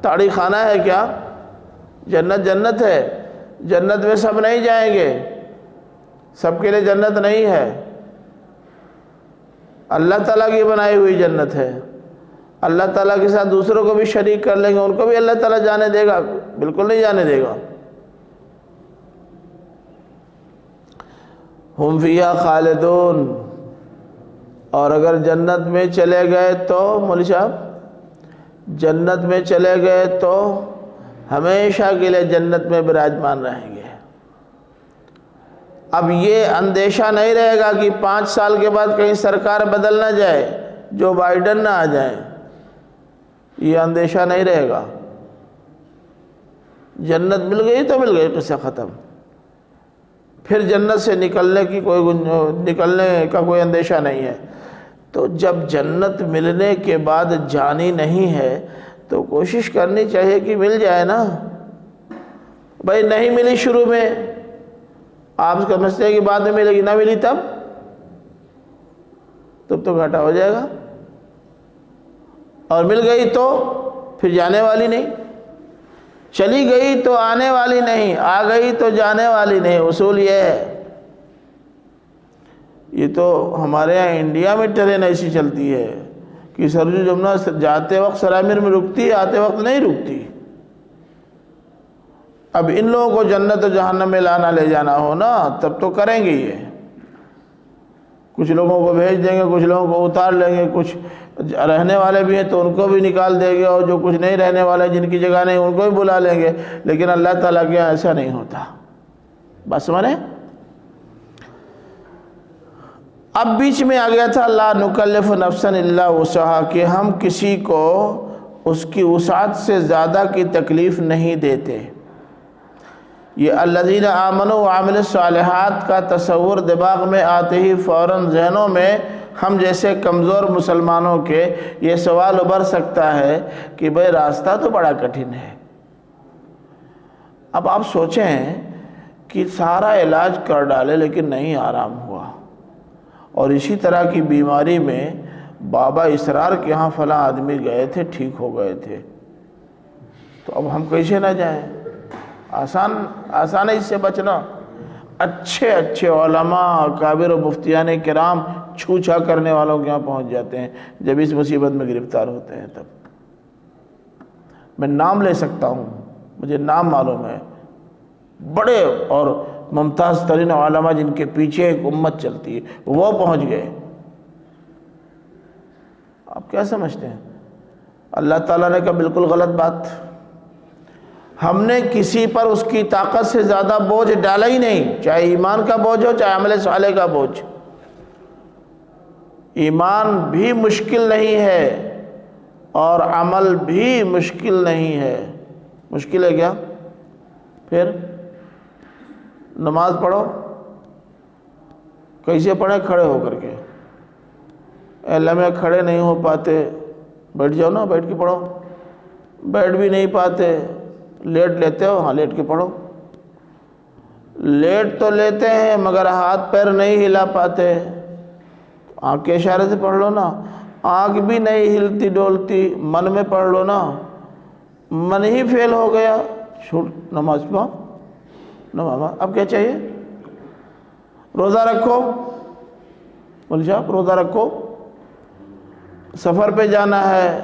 تاڑی خانہ ہے کیا؟ جنت جنت ہے، جنت میں سب نہیں جائیں گے، سب کے لیے جنت نہیں ہے، اللہ تعالیٰ کی بنائی ہوئی جنت ہے۔ اللہ تعالیٰ کے ساتھ دوسروں کو بھی شریک کر لیں گے، ان کو بھی اللہ تعالیٰ جانے دے گا؟ بالکل نہیں جانے دے گا۔ ہم فیہا خالدون، اور اگر جنت میں چلے گئے تو مولوی صاحب، جنت میں چلے گئے تو ہمیشہ کے لیے جنت میں براجمان رہیں گے۔ اب یہ اندیشہ نہیں رہے گا کہ 5 سال کے بعد کہیں سرکار بدل نہ جائے، جو بائیڈن نہ آ جائیں، یہ اندیشہ نہیں رہے گا۔ جنت مل گئی تو مل گئی، قصہ ختم۔ پھر جنت سے نکلنے کا کوئی اندیشہ نہیں ہے۔ تو جب جنت ملنے کے بعد جانی نہیں ہے تو کوشش کرنی چاہیے کہ مل جائے نا۔ بھائی نہیں ملی شروع میں، آپ سمجھتے ہیں کہ بعد میں ملے گی، نہ ملی تب تب تو گھاٹا ہو جائے گا، اور مل گئی تو پھر جانے والی نہیں، چلی گئی تو آنے والی نہیں، آ گئی تو جانے والی نہیں۔ اصول یہ ہے، یہ تو ہمارے یہاں انڈیا میں ٹرین ایسی چلتی ہے کہ سرجو جمنا جاتے وقت سرامیر میں رکتی، آتے وقت نہیں رکتی۔ اب ان لوگوں کو جنت و جہنم میں لانا لے جانا ہو نا، تب تو کریں گے یہ، کچھ لوگوں کو بھیج دیں گے، کچھ لوگوں کو اتار لیں گے، کچھ رہنے والے بھی ہیں تو ان کو بھی نکال دیں گے، اور جو کچھ نہیں رہنے والے جن کی جگہ نہیں ان کو بھی بلا لیں گے، لیکن اللہ تعالیٰ کے یہاں ایسا نہیں ہوتا۔ بس سمجھے؟ اب بیچ میں آ گیا تھا لا نکلف نفسا الا وسعہا، کہ ہم کسی کو اس کی وسعت سے زیادہ کی تکلیف نہیں دیتے۔ یہ الذین آمنوا وعملوا الصالحات کا تصور دماغ میں آتے ہی فوراً ذہنوں میں ہم جیسے کمزور مسلمانوں کے یہ سوال ابھر سکتا ہے کہ بھئی راستہ تو بڑا کٹھن ہے۔ اب آپ سوچیں کہ سارا علاج کر ڈالے لیکن نہیں آرام ہوا، اور اسی طرح کی بیماری میں بابا اسرار کے ہاں فلاں آدمی گئے تھے، ٹھیک ہو گئے تھے، تو اب ہم کیسے نہ جائیں؟ آسان ہے اس سے بچنا۔ اچھے علماء، اکابر و مفتیان کرام چھو چھا کرنے والوں کے یہاں پہنچ جاتے ہیں جب اس مصیبت میں گرفتار ہوتے ہیں۔ تب میں نام لے سکتا ہوں، مجھے نام معلوم ہے، بڑے اور ممتاز ترین علماء جن کے پیچھے ایک امت چلتی ہے، وہ پہنچ گئے۔ آپ کیا سمجھتے ہیں؟ اللہ تعالیٰ نے کہا بالکل غلط بات، ہم نے کسی پر اس کی طاقت سے زیادہ بوجھ ڈالا ہی نہیں، چاہے ایمان کا بوجھ ہو چاہے عمل صالح کا بوجھ۔ ایمان بھی مشکل نہیں ہے اور عمل بھی مشکل نہیں ہے۔ مشکل ہے کیا؟ پھر نماز پڑھو، کیسے پڑھیں؟ کھڑے ہو کر کے۔ اے اللہ میں کھڑے نہیں ہو پاتے، بیٹھ جاؤ نا، بیٹھ کے پڑھو۔ بیٹھ بھی نہیں پاتے، لیٹ لیتے ہو، ہاں لیٹ کے پڑھو۔ لیٹ تو لیتے ہیں مگر ہاتھ پیر نہیں ہلا پاتے، آنکھ کے اشارے سے پڑھ لو نا۔ آنکھ بھی نہیں ہلتی ڈولتی، من میں پڑھ لو نا۔ من ہی فیل ہو گیا، چھوٹ نماز پڑھو۔ اب کیا چاہیے؟ روزہ رکھو، مول صاحب روزہ رکھو۔ سفر پہ جانا ہے،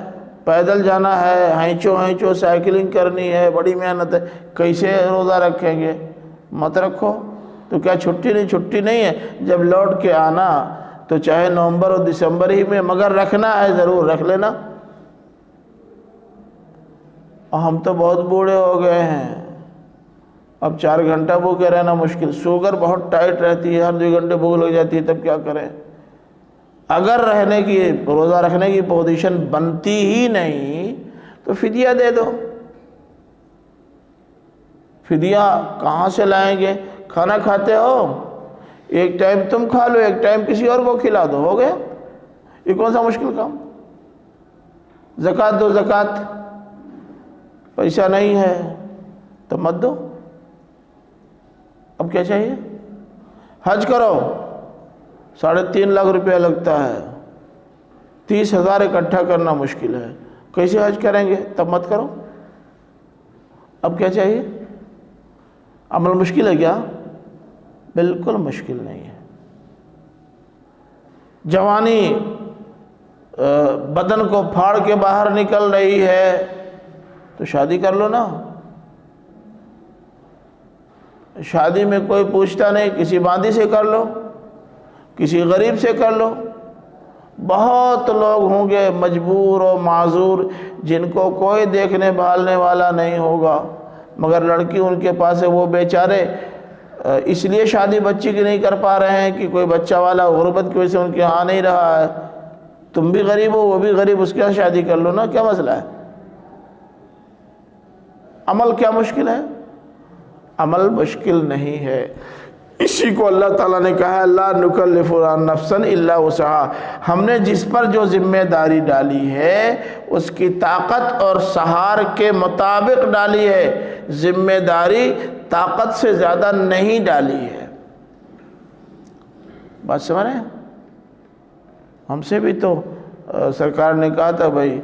پیدل جانا ہے، ہینچو سائیکلنگ کرنی ہے، بڑی محنت ہے، کیسے روزہ رکھیں گے؟ مت رکھو۔ تو کیا چھٹی نہیں؟ چھٹی نہیں ہے، جب لوٹ کے آنا تو چاہے نومبر اور دسمبر ہی میں، مگر رکھنا ہے، ضرور رکھ لینا۔ اور ہم تو بہت بوڑھے ہو گئے ہیں، اب 4 گھنٹہ بھوکے رہنا مشکل، شوگر بہت ٹائٹ رہتی ہے، ہر 2 گھنٹے بھوک لگ جاتی ہے، تب کیا کریں؟ اگر رہنے کی، روزہ رکھنے کی پوزیشن بنتی ہی نہیں تو فدیہ دے دو۔ فدیہ کہاں سے لائیں گے؟ کھانا کھاتے ہو، ایک ٹائم تم کھا لو، ایک ٹائم کسی اور کو کھلا دو، ہو گیا۔ یہ کون سا مشکل کام؟ زکوٰۃ دو، زکوٰۃ پیسہ نہیں ہے تو مت دو۔ اب کیا چاہیے؟ حج کرو، 3.5 لاکھ روپیہ لگتا ہے، 30,000 اکٹھا کرنا مشکل ہے، کیسے حج کریں گے؟ تب مت کرو۔ اب کیا چاہیے؟ عمل مشکل ہے کیا؟ بالکل مشکل نہیں ہے۔ جوانی بدن کو پھاڑ کے باہر نکل رہی ہے تو شادی کر لو نا۔ شادی میں کوئی پوچھتا نہیں، کسی باندی سے کر لو، کسی غریب سے کر لو۔ بہت لوگ ہوں گے مجبور و معذور جن کو کوئی دیکھنے بھالنے والا نہیں ہوگا، مگر لڑکی ان کے پاس ہے، وہ بیچارے اس لیے شادی بچی کی نہیں کر پا رہے ہیں کہ کوئی بچہ والا غربت کی وجہ سے ان کے آ نہیں رہا ہے۔ تم بھی غریب ہو، وہ بھی غریب، اس کے ساتھ شادی کر لو نا، کیا مسئلہ ہے؟ عمل کیا مشکل ہے؟ عمل مشکل نہیں ہے۔ اسی کو اللہ تعالیٰ نے کہا لا نکلف نفسا الا وسعہا، ہم نے جس پر جو ذمہ داری ڈالی ہے اس کی طاقت اور سہار کے مطابق ڈالی ہے، ذمہ داری طاقت سے زیادہ نہیں ڈالی ہے۔ بات سمجھ رہے ہیں؟ ہم سے بھی تو سرکار نے کہا تھا بھائی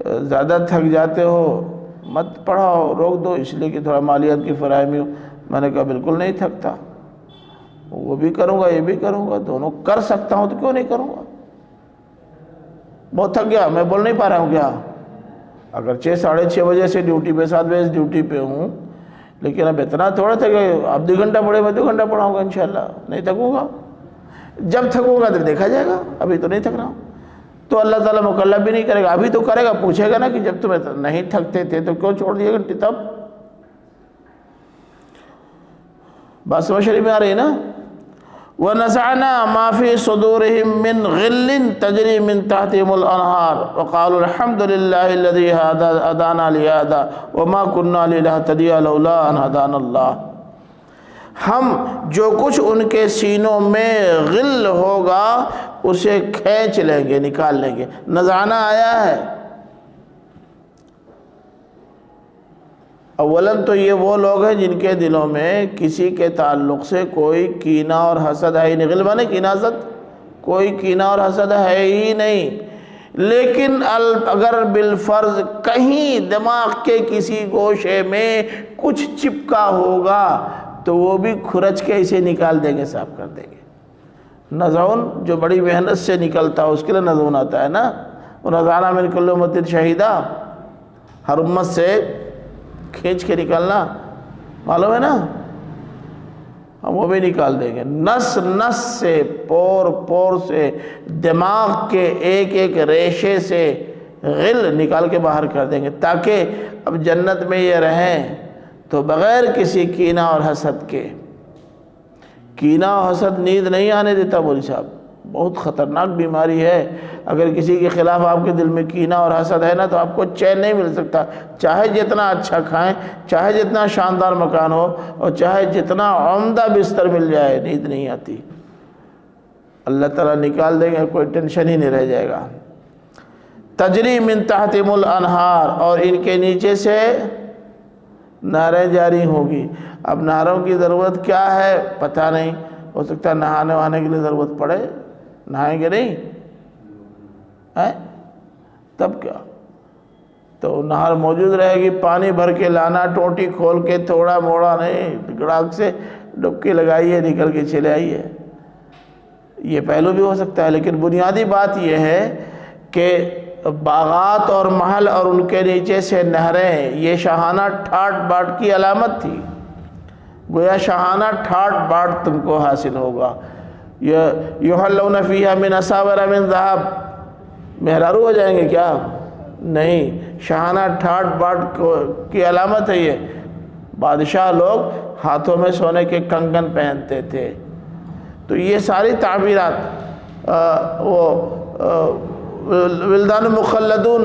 زیادہ تھک جاتے ہو مت پڑھاؤ، روک دو، اس لیے کہ تھوڑا مالیات کی فراہمی ہو۔ میں نے کہا بالکل نہیں تھکتا، وہ بھی کروں گا یہ بھی کروں گا، دونوں کر سکتا ہوں تو کیوں نہیں کروں گا۔ بہت تھک گیا، میں بول نہیں پا رہا ہوں کیا؟ اگر 6-6:30 بجے سے ڈیوٹی پہ 7 بجے سے ڈیوٹی پہ ہوں، لیکن اب اتنا تھوڑا تھا کہ اب 2 گھنٹہ پڑھے میں 2 گھنٹہ پڑھاؤں گا انشاءاللہ، نہیں تھکوں گا۔ جب تھکوں گا تو دیکھا جائے گا، ابھی تو نہیں تھک رہا ہوں۔ تو اللہ تعالیٰ مکلف بھی نہیں کرے گا، ابھی تو کرے گا، پوچھے گا نا کہ جب تمہیں نہیں تھکتے تھے تو کیوں چھوڑ دیے گھنٹے؟ تب بات سمجھ شریف میں آ رہی ہے نا؟ وَنَزَعْنَا مَا فِي صُدُورِهِم مِّن غِلٍّ تَجْرِي مِن تَحْتِهِمُ الْأَنْهَارُ وَقَالُوا الْحَمْدُ لِلَّهِ الَّذِي هَدَانَا لِهَذَا وَمَا كُنَّا لِنَهْتَدِيَ لَوْلَا أَنْ هَدَانَا اللَّهُ۔ ہم جو کچھ ان کے سینوں میں غل ہوگا اسے کھینچ لیں گے، نکال لیں گے۔ نزعنا آیا ہے، اولاً تو یہ وہ لوگ ہیں جن کے دلوں میں کسی کے تعلق سے کوئی کینہ اور حسد ہے ہی نہیں۔ غل مانے کینہ حسد، کوئی کینہ اور حسد ہے ہی نہیں، لیکن اگر بالفرض کہیں دماغ کے کسی گوشے میں کچھ چپکا ہوگا تو وہ بھی کھرچ کے اسے نکال دیں گے، صاف کر دیں گے۔ نزعون جو بڑی محنت سے نکلتا ہے اس کے لیے نزعون آتا ہے نا۔ وَنَزَعْنَا مِن كُلِّ أُمَّةٍ شَهِيدًا، ہر امت سے کھینچ کے نکالنا معلوم ہے نا، ہم وہ بھی نکال دیں گے۔ نس نس سے، پور پور سے، دماغ کے ایک ایک ریشے سے غل نکال کے باہر کر دیں گے، تاکہ اب جنت میں یہ رہیں تو بغیر کسی کینہ اور حسد کے۔ کینہ اور حسد نیند نہیں آنے دیتا مولوی صاحب، بہت خطرناک بیماری ہے۔ اگر کسی کے خلاف آپ کے دل میں کینہ اور حسد ہے نا تو آپ کو چین نہیں مل سکتا، چاہے جتنا اچھا کھائیں، چاہے جتنا شاندار مکان ہو، اور چاہے جتنا عمدہ بستر مل جائے، نیند نہیں آتی۔ اللہ تعالیٰ نکال دیں گے، کوئی ٹینشن ہی نہیں رہ جائے گا۔ تجری من تحتہم الانہار، اور ان کے نیچے سے نہریں جاری ہوں گی۔ اب نہروں کی ضرورت کیا ہے پتہ نہیں، ہو سکتا ہے نہانے وہانے کے لیے ضرورت پڑے، نہائیں گے نہیں تب کیا؟ تو نہر موجود رہے گی، پانی بھر کے لانا، ٹوٹی کھول کے تھوڑا موڑا نہیں، گڑاک سے ڈبکی لگائیے نکل کے چلے آئیے۔ یہ پہلو بھی ہو سکتا ہے، لیکن بنیادی بات یہ ہے کہ باغات اور محل اور ان کے نیچے سے نہریں، یہ شاہانہ ٹھاٹ باٹ کی علامت تھی۔ گویا شاہانہ ٹھاٹ باٹ تم کو حاصل ہوگا۔ یحلون فیہا من اساور من ذہب، مہرارو ہو جائیں گے کیا؟ نہیں، شاہانہ ٹھاٹ باٹ کی علامت ہے یہ۔ بادشاہ لوگ ہاتھوں میں سونے کے کنگن پہنتے تھے۔ تو یہ ساری تعبیرات ولدان مخلدون،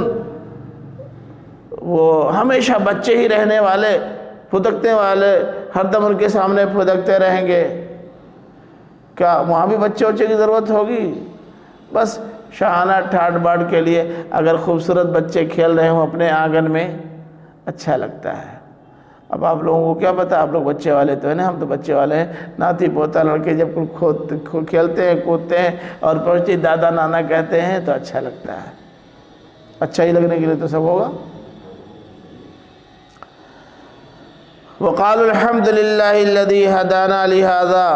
وہ ہمیشہ بچے ہی رہنے والے، پھدکتے والے، ہر دم ان کے سامنے پھدکتے رہیں گے۔ کیا وہاں بھی بچے بچے کی ضرورت ہوگی؟ بس شاہانہ ٹھاٹ باٹ کے لیے اگر خوبصورت بچے کھیل رہے ہوں اپنے آنگن میں، اچھا لگتا ہے۔ اب آپ لوگوں کو کیا پتہ، آپ لوگ بچے والے تو ہیں نا، ہم تو بچے والے ہیں۔ ناتی پوتا لڑکے جب کھیلتے ہیں کودتے ہیں اور پہنچتی دادا نانا کہتے ہیں تو اچھا لگتا ہے۔ اچھا ہی لگنے کے لیے تو سب ہوگا۔ وَقَالُوا الْحَمْدُ لِلَّهِ الَّذِي هَدَانَا لِهَذَا،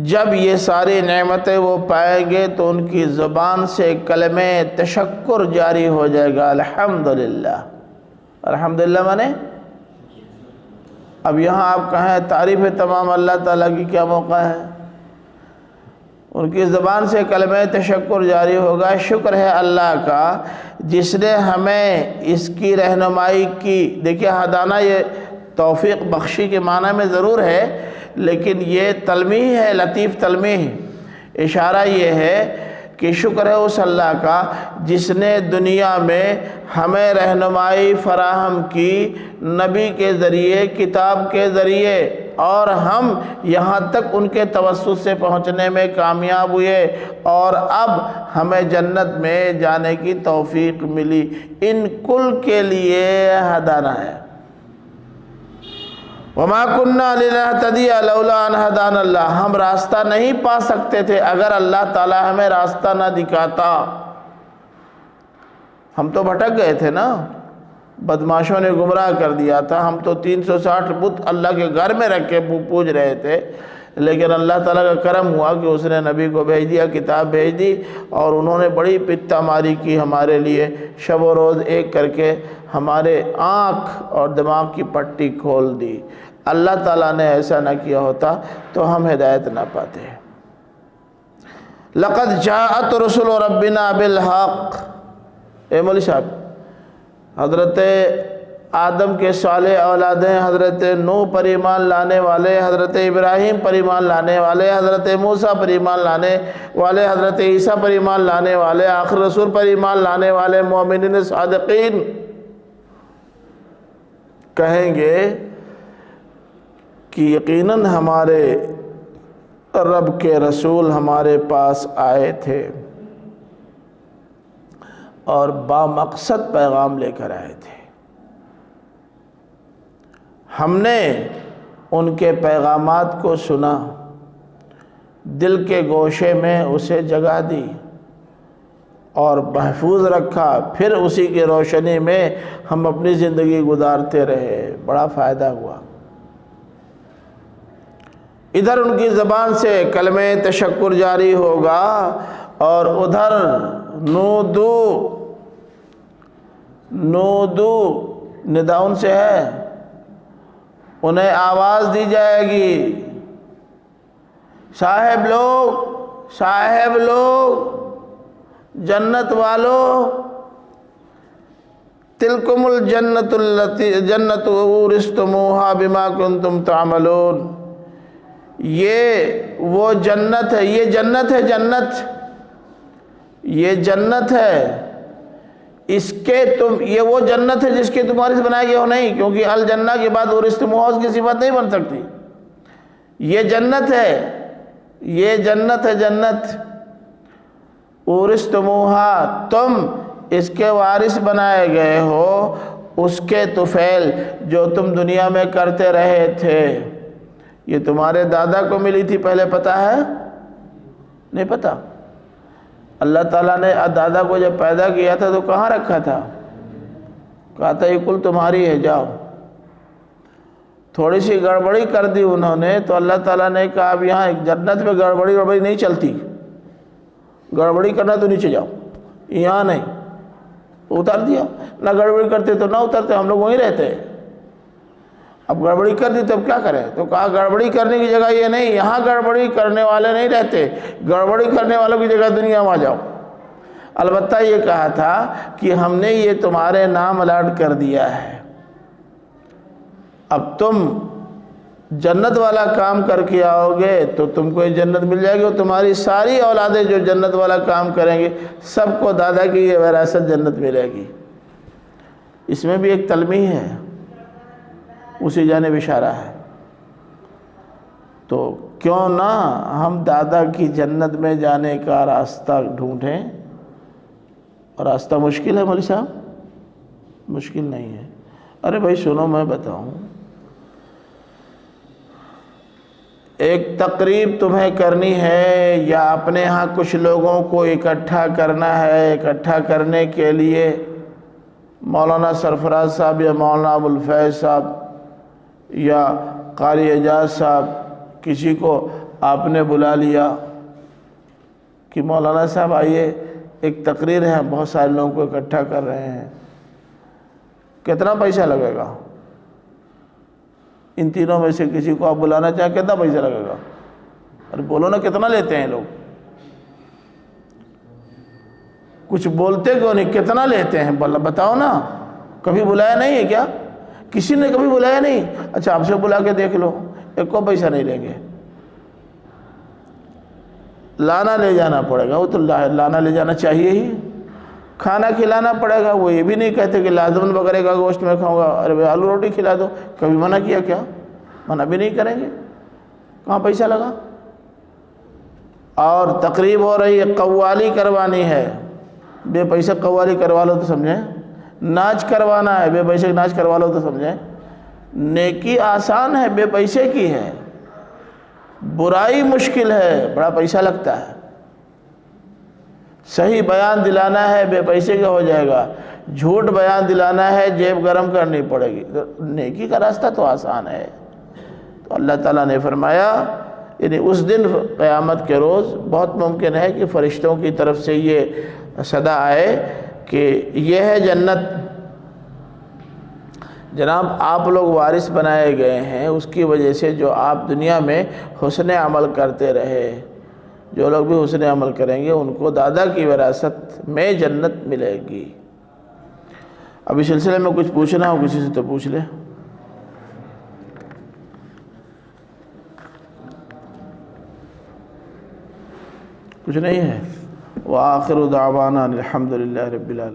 جب یہ ساری نعمتیں وہ پائیں گے تو ان کی زبان سے کلمہ تشکر جاری ہو جائے گا، الحمدللہ۔ الحمدللہ مانے اب یہاں آپ کہیں تعریف تمام اللہ تعالیٰ کی کیا موقع ہے؟ ان کی زبان سے کلمہ تشکر جاری ہوگا، شکر ہے اللہ کا جس نے ہمیں اس کی رہنمائی کی۔ دیکھیے ہدانہ یہ توفیق بخشی کے معنی میں ضرور ہے، لیکن یہ تلمیح ہے، لطیف تلمیح۔ اشارہ یہ ہے کہ شکر ہے اس اللہ کا جس نے دنیا میں ہمیں رہنمائی فراہم کی، نبی کے ذریعے، کتاب کے ذریعے، اور ہم یہاں تک ان کے توسط سے پہنچنے میں کامیاب ہوئے، اور اب ہمیں جنت میں جانے کی توفیق ملی۔ ان کل کے لیے ہدانہ ہے۔ وما كنا لنهتدي لولا ان هدانا اللہ، ہم راستہ نہیں پا سکتے تھے اگر اللہ تعالیٰ ہمیں راستہ نہ دکھاتا۔ ہم تو بھٹک گئے تھے نا، بدماشوں نے گمراہ کر دیا تھا، ہم تو 360 بت اللہ کے گھر میں رکھ کے پوج رہے تھے، لیکن اللہ تعالیٰ کا کرم ہوا کہ اس نے نبی کو بھیج دیا، کتاب بھیج دی، اور انہوں نے بڑی پتہ ماری کی ہمارے لیے، شب و روز ایک کر کے ہمارے آنکھ اور دماغ کی پٹی کھول دی۔ اللہ تعالیٰ نے ایسا نہ کیا ہوتا تو ہم ہدایت نہ پاتے۔ لَقَدْ جَاءَتْ رُسُلُ رَبِّنَا بِالْحَقِّ، اے مولوی صاحب، حضرت آدم کے صالح اولادیں، حضرت نوح پر ایمان لانے والے، حضرت ابراہیم پر ایمان لانے والے، حضرت موسیٰ پر ایمان لانے والے، حضرت عیسیٰ پر ایمان لانے والے، آخر رسول پر ایمان لانے والے مومنین صادقین کہیں گے کہ یقیناً ہمارے رب کے رسول ہمارے پاس آئے تھے اور بامقصد پیغام لے کر آئے تھے، ہم نے ان کے پیغامات کو سنا، دل کے گوشے میں اسے جگہ دی اور محفوظ رکھا، پھر اسی کی روشنی میں ہم اپنی زندگی گزارتے رہے، بڑا فائدہ ہوا۔ ادھر ان کی زبان سے کلمہ تشکر جاری ہوگا اور ادھر نودو ندا ان سے ہے، انہیں آواز دی جائے گی، صاحب لوگ، جنت والو، تلکم الجنت التی جنت اورثتموها بما کنتم تعملون، یہ وہ جنت ہے، یہ جنت ہے، اس کے یہ وہ جنت ہے جس کے تمہارے سے بنایا گیا ہو نہیں، کیونکہ الجنہ کے بعد اورثتموها اس کی صفت نہیں بن سکتی، یہ جنت ہے، جنت اورثتموها، تم اس کے وارث بنائے گئے ہو، اس کے طفیل جو تم دنیا میں کرتے رہے تھے۔ یہ تمہارے دادا کو ملی تھی، پہلے پتہ ہے؟ نہیں پتہ۔ اللہ تعالیٰ نے دادا کو جب پیدا کیا تھا تو کہاں رکھا تھا؟ کہا تھا یہ کل تمہاری ہے، جاؤ۔ تھوڑی سی گڑبڑی کر دی انہوں نے تو اللہ تعالیٰ نے کہا اب یہاں جنت میں گڑبڑی نہیں چلتی، گڑبڑی کرنا تو نیچے جاؤ، یہاں نہیں۔ اتار دیا، نہ گڑبڑی کرتے تو نہ اترتے، ہم لوگ وہیں رہتے۔ اب گڑبڑی کر دی تو اب کیا کریں؟ تو کہا گڑبڑی کرنے کی جگہ یہ نہیں، یہاں گڑبڑی کرنے والے نہیں رہتے، گڑبڑی کرنے والوں کی جگہ دنیا میں آ جاؤ۔ البتہ یہ کہا تھا کہ ہم نے یہ تمہارے نام الاٹ کر دیا ہے، اب تم جنت والا کام کر کے آؤ گے تو تم کو یہ جنت مل جائے گی، اور تمہاری ساری اولادیں جو جنت والا کام کریں گے سب کو دادا کی یہ وراثت جنت ملے گی۔ اس میں بھی ایک تلمیح ہے، اسی جانب اشارہ ہے۔ تو کیوں نہ ہم دادا کی جنت میں جانے کا راستہ ڈھونڈیں، اور راستہ مشکل ہے مولوی صاحب؟ مشکل نہیں ہے۔ ارے بھائی سنو، میں بتاؤں، ایک تقریب تمہیں کرنی ہے یا اپنے ہاں کچھ لوگوں کو اکٹھا کرنا ہے، اکٹھا کرنے کے لیے مولانا سرفراز صاحب یا مولانا ابو الفیض صاحب یا قاری اعجاز صاحب کسی کو آپ نے بلا لیا کہ مولانا صاحب آئیے، ایک تقریر ہے، بہت سارے لوگوں کو اکٹھا کر رہے ہیں، کتنا پیسہ لگے گا؟ ان تینوں میں سے کسی کو آپ بلانا چاہیں، کتنا پیسہ لگے گا؟ ارے بولو نا، کتنا لیتے ہیں لوگ؟ کچھ بولتے کیوں نہیں؟ کتنا لیتے ہیں بتاؤ نا۔ کبھی بلایا نہیں ہے کیا؟ کسی نے کبھی بلایا نہیں؟ اچھا آپ سے بلا کے دیکھ لو، ایک کو پیسہ نہیں لیں گے۔ لانا لے جانا پڑے گا، وہ تو لانا لے جانا چاہیے ہی، کھانا کھلانا پڑے گا، وہ یہ بھی نہیں کہتے کہ لازماً بکرے کا گوشت میں کھاؤں گا، ارے بھائی آلو روٹی کھلا دو، کبھی منع کیا کیا؟ منع بھی نہیں کریں گے، کہاں پیسہ لگا؟ اور تقریب ہو رہی ہے، قوالی کروانی ہے، بے پیسے قوالی کروا لو تو سمجھیں، ناچ کروانا ہے، بے پیسے ناچ کروا لو تو سمجھیں، نیکی آسان ہے، بے پیسے کی ہے، برائی مشکل ہے، بڑا پیسہ لگتا ہے۔ صحیح بیان دلانا ہے، بے پیسے کا ہو جائے گا، جھوٹ بیان دلانا ہے، جیب گرم کرنی پڑے گی۔ نیکی کا راستہ تو آسان ہے۔ تو اللہ تعالیٰ نے فرمایا یعنی اس دن قیامت کے روز بہت ممکن ہے کہ فرشتوں کی طرف سے یہ صدا آئے کہ یہ ہے جنت، جناب آپ لوگ وارث بنائے گئے ہیں اس کی وجہ سے جو آپ دنیا میں حسن عمل کرتے رہے، جو لوگ بھی حسن عمل کریں گے ان کو دادا کی وراثت میں جنت ملے گی۔ اب اس سلسلے میں کچھ پوچھنا ہو کسی سے تو پوچھ لے۔ کچھ نہیں ہے؟ وآخر دعوانا الحمدللہ رب العالمین۔